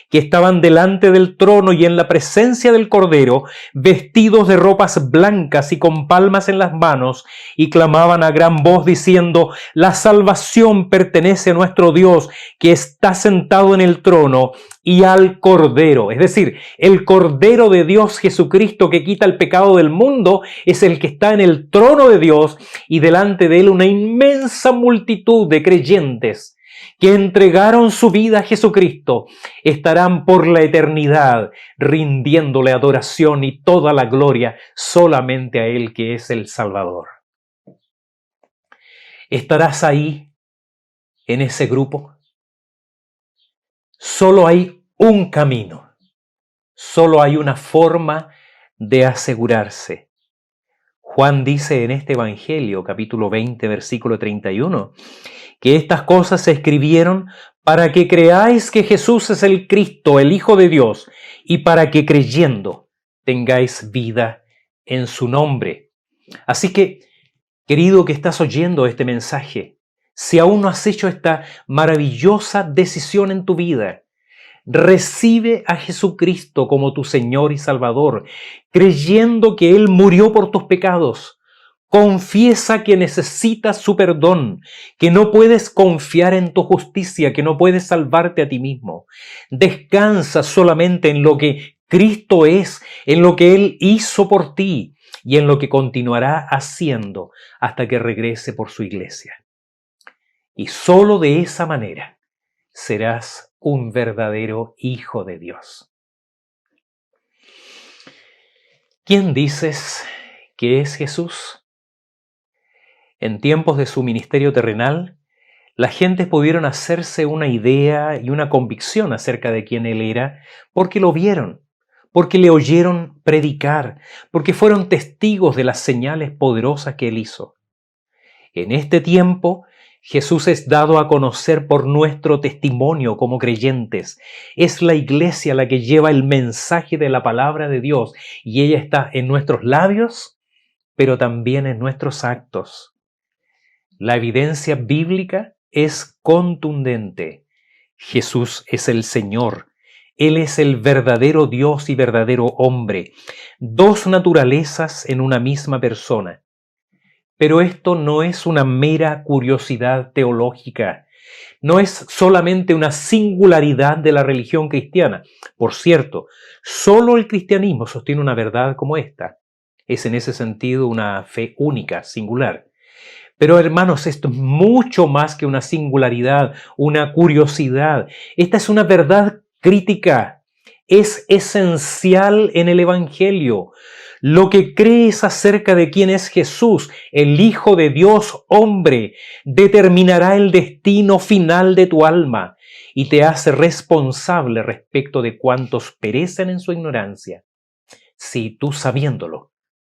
que estaban delante del trono y en la presencia del Cordero, vestidos de ropas blancas y con palmas en las manos, y clamaban a gran voz diciendo: la salvación pertenece a nuestro Dios, que está sentado en el trono, y al Cordero. Es decir, el Cordero de Dios Jesucristo, que quita el pecado del mundo, es el que está en el trono de Dios, y delante de él una inmensa multitud de creyentes que entregaron su vida a Jesucristo, estarán por la eternidad rindiéndole adoración y toda la gloria solamente a Él, que es el Salvador. ¿Estarás ahí en ese grupo? Solo hay un camino, solo hay una forma de asegurarse. Juan dice en este Evangelio, capítulo 20, versículo 31, que estas cosas se escribieron para que creáis que Jesús es el Cristo, el Hijo de Dios, y para que creyendo tengáis vida en su nombre. Así que, querido que estás oyendo este mensaje, si aún no has hecho esta maravillosa decisión en tu vida, recibe a Jesucristo como tu Señor y Salvador, creyendo que Él murió por tus pecados. Confiesa que necesitas su perdón, que no puedes confiar en tu justicia, que no puedes salvarte a ti mismo. Descansa solamente en lo que Cristo es, en lo que Él hizo por ti y en lo que continuará haciendo hasta que regrese por su iglesia. Y solo de esa manera serás un verdadero hijo de Dios. ¿Quién dices que es Jesús? En tiempos de su ministerio terrenal, las gentes pudieron hacerse una idea y una convicción acerca de quién Él era porque lo vieron, porque le oyeron predicar, porque fueron testigos de las señales poderosas que Él hizo. En este tiempo, Jesús es dado a conocer por nuestro testimonio como creyentes. Es la iglesia la que lleva el mensaje de la palabra de Dios y ella está en nuestros labios, pero también en nuestros actos. La evidencia bíblica es contundente. Jesús es el Señor. Él es el verdadero Dios y verdadero hombre. Dos naturalezas en una misma persona. Pero esto no es una mera curiosidad teológica. No es solamente una singularidad de la religión cristiana. Por cierto, solo el cristianismo sostiene una verdad como esta. Es en ese sentido una fe única, singular. Pero hermanos, esto es mucho más que una singularidad, una curiosidad. Esta es una verdad crítica. Es esencial en el Evangelio. Lo que crees acerca de quién es Jesús, el Hijo de Dios, hombre, determinará el destino final de tu alma y te hace responsable respecto de cuantos perecen en su ignorancia, si tú, sabiéndolo,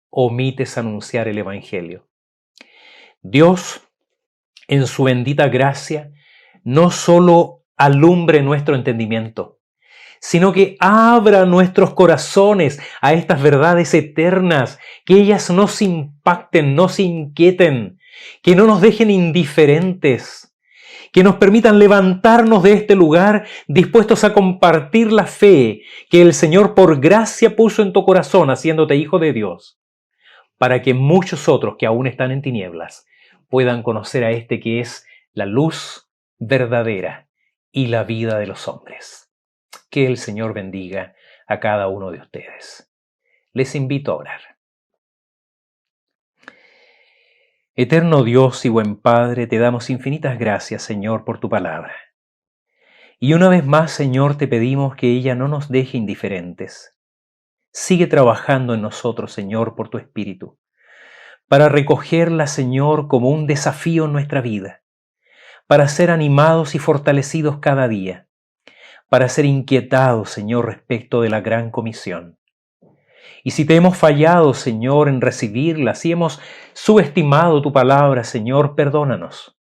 omites anunciar el Evangelio. Dios, en su bendita gracia, no solo alumbre nuestro entendimiento, sino que abra nuestros corazones a estas verdades eternas, que ellas nos impacten, nos inquieten, que no nos dejen indiferentes, que nos permitan levantarnos de este lugar dispuestos a compartir la fe que el Señor por gracia puso en tu corazón, haciéndote hijo de Dios, para que muchos otros que aún están en tinieblas puedan conocer a este que es la luz verdadera y la vida de los hombres. Que el Señor bendiga a cada uno de ustedes. Les invito a orar. Eterno Dios y buen Padre, te damos infinitas gracias, Señor, por tu palabra. Y una vez más, Señor, te pedimos que ella no nos deje indiferentes. Sigue trabajando en nosotros, Señor, por tu Espíritu, para recogerla, Señor, como un desafío en nuestra vida, para ser animados y fortalecidos cada día, para ser inquietados, Señor, respecto de la gran comisión. Y si te hemos fallado, Señor, en recibirla, si hemos subestimado tu palabra, Señor, perdónanos.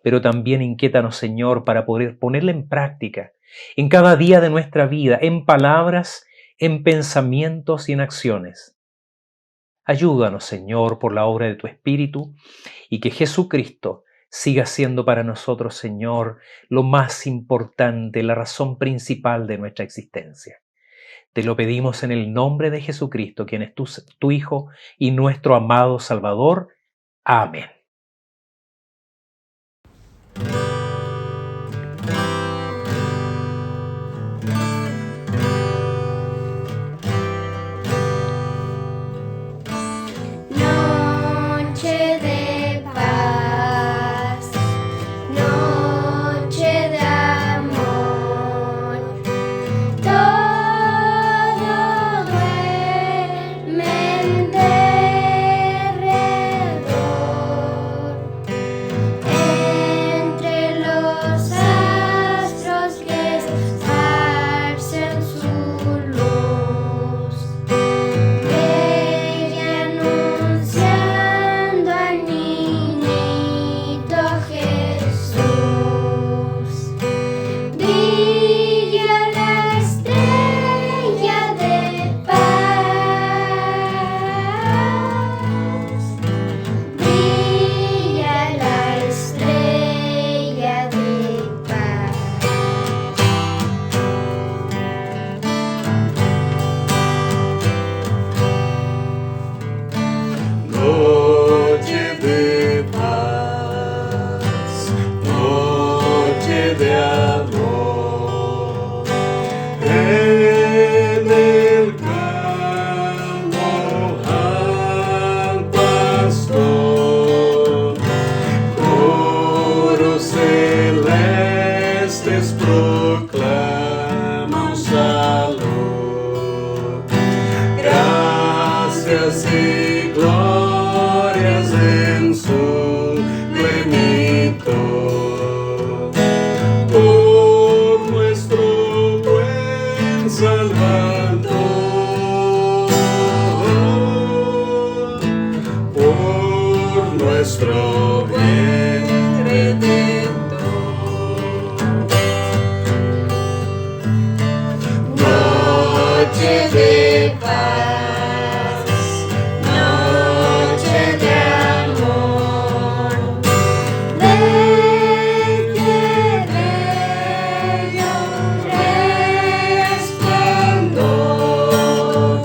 Pero también inquiétanos, Señor, para poder ponerla en práctica en cada día de nuestra vida, en palabras, en pensamientos y en acciones. Ayúdanos, Señor, por la obra de tu Espíritu, y que Jesucristo siga siendo para nosotros, Señor, lo más importante, la razón principal de nuestra existencia. Te lo pedimos en el nombre de Jesucristo, quien es tu Hijo y nuestro amado Salvador. Amén. Noche de paz, noche de amor, todo duerme en derredor, entre los astros que esparcen su luz, bella anunciando al niñito Jesús. Brilla la estrella de paz, brilla la estrella de paz. Noche de paz, noche de amor, en el campo al pastor, coros celestes proclaman salud, gracias y glorias en su plenitud, por nuestro buen Salvador, por nuestro bien Redentor. Noche de paz, noche de amor, desde bello resplandor,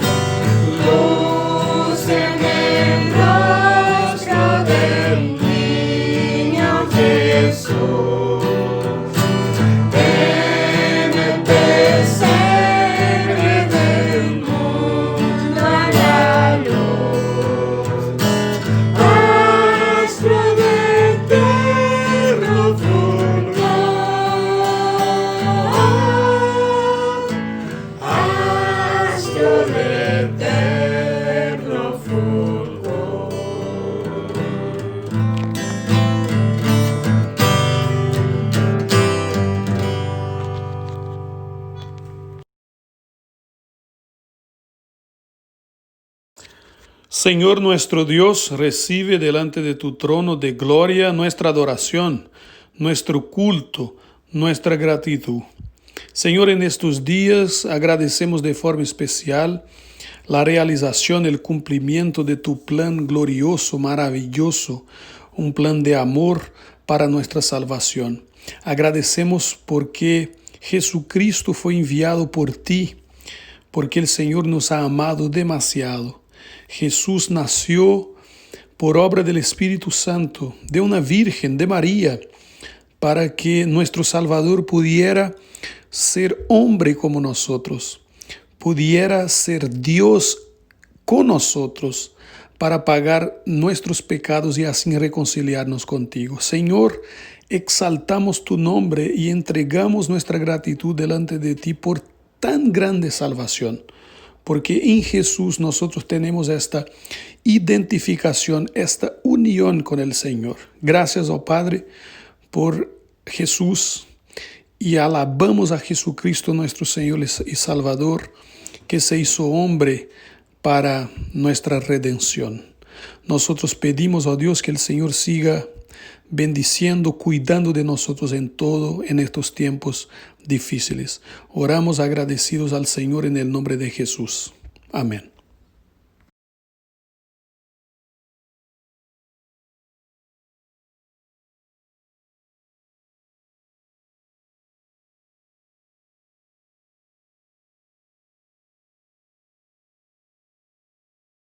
luz en el rostro del niño Jesús, en el pesebre del mundo a la luz, astro de eterno fulgor, astro de eterno fulgor. Señor nuestro Dios, recibe delante de tu trono de gloria nuestra adoración, nuestro culto, nuestra gratitud. Señor, en estos días agradecemos de forma especial la realización, el cumplimiento de tu plan glorioso, maravilloso, un plan de amor para nuestra salvación. Agradecemos porque Jesucristo fue enviado por ti, porque el Señor nos ha amado demasiado. Jesús nació por obra del Espíritu Santo, de una Virgen, de María, para que nuestro Salvador pudiera ser hombre como nosotros, pudiera ser Dios con nosotros, para pagar nuestros pecados y así reconciliarnos contigo. Señor, exaltamos tu nombre y entregamos nuestra gratitud delante de ti por tan grande salvación, porque en Jesús nosotros tenemos esta identificación, esta unión con el Señor. Gracias, oh Padre, por Jesús, y alabamos a Jesucristo nuestro Señor y Salvador, que se hizo hombre para nuestra redención. Nosotros pedimos a Dios que el Señor siga bendiciendo, cuidando de nosotros en todo, en estos tiempos difíciles. Oramos agradecidos al Señor en el nombre de Jesús. Amén.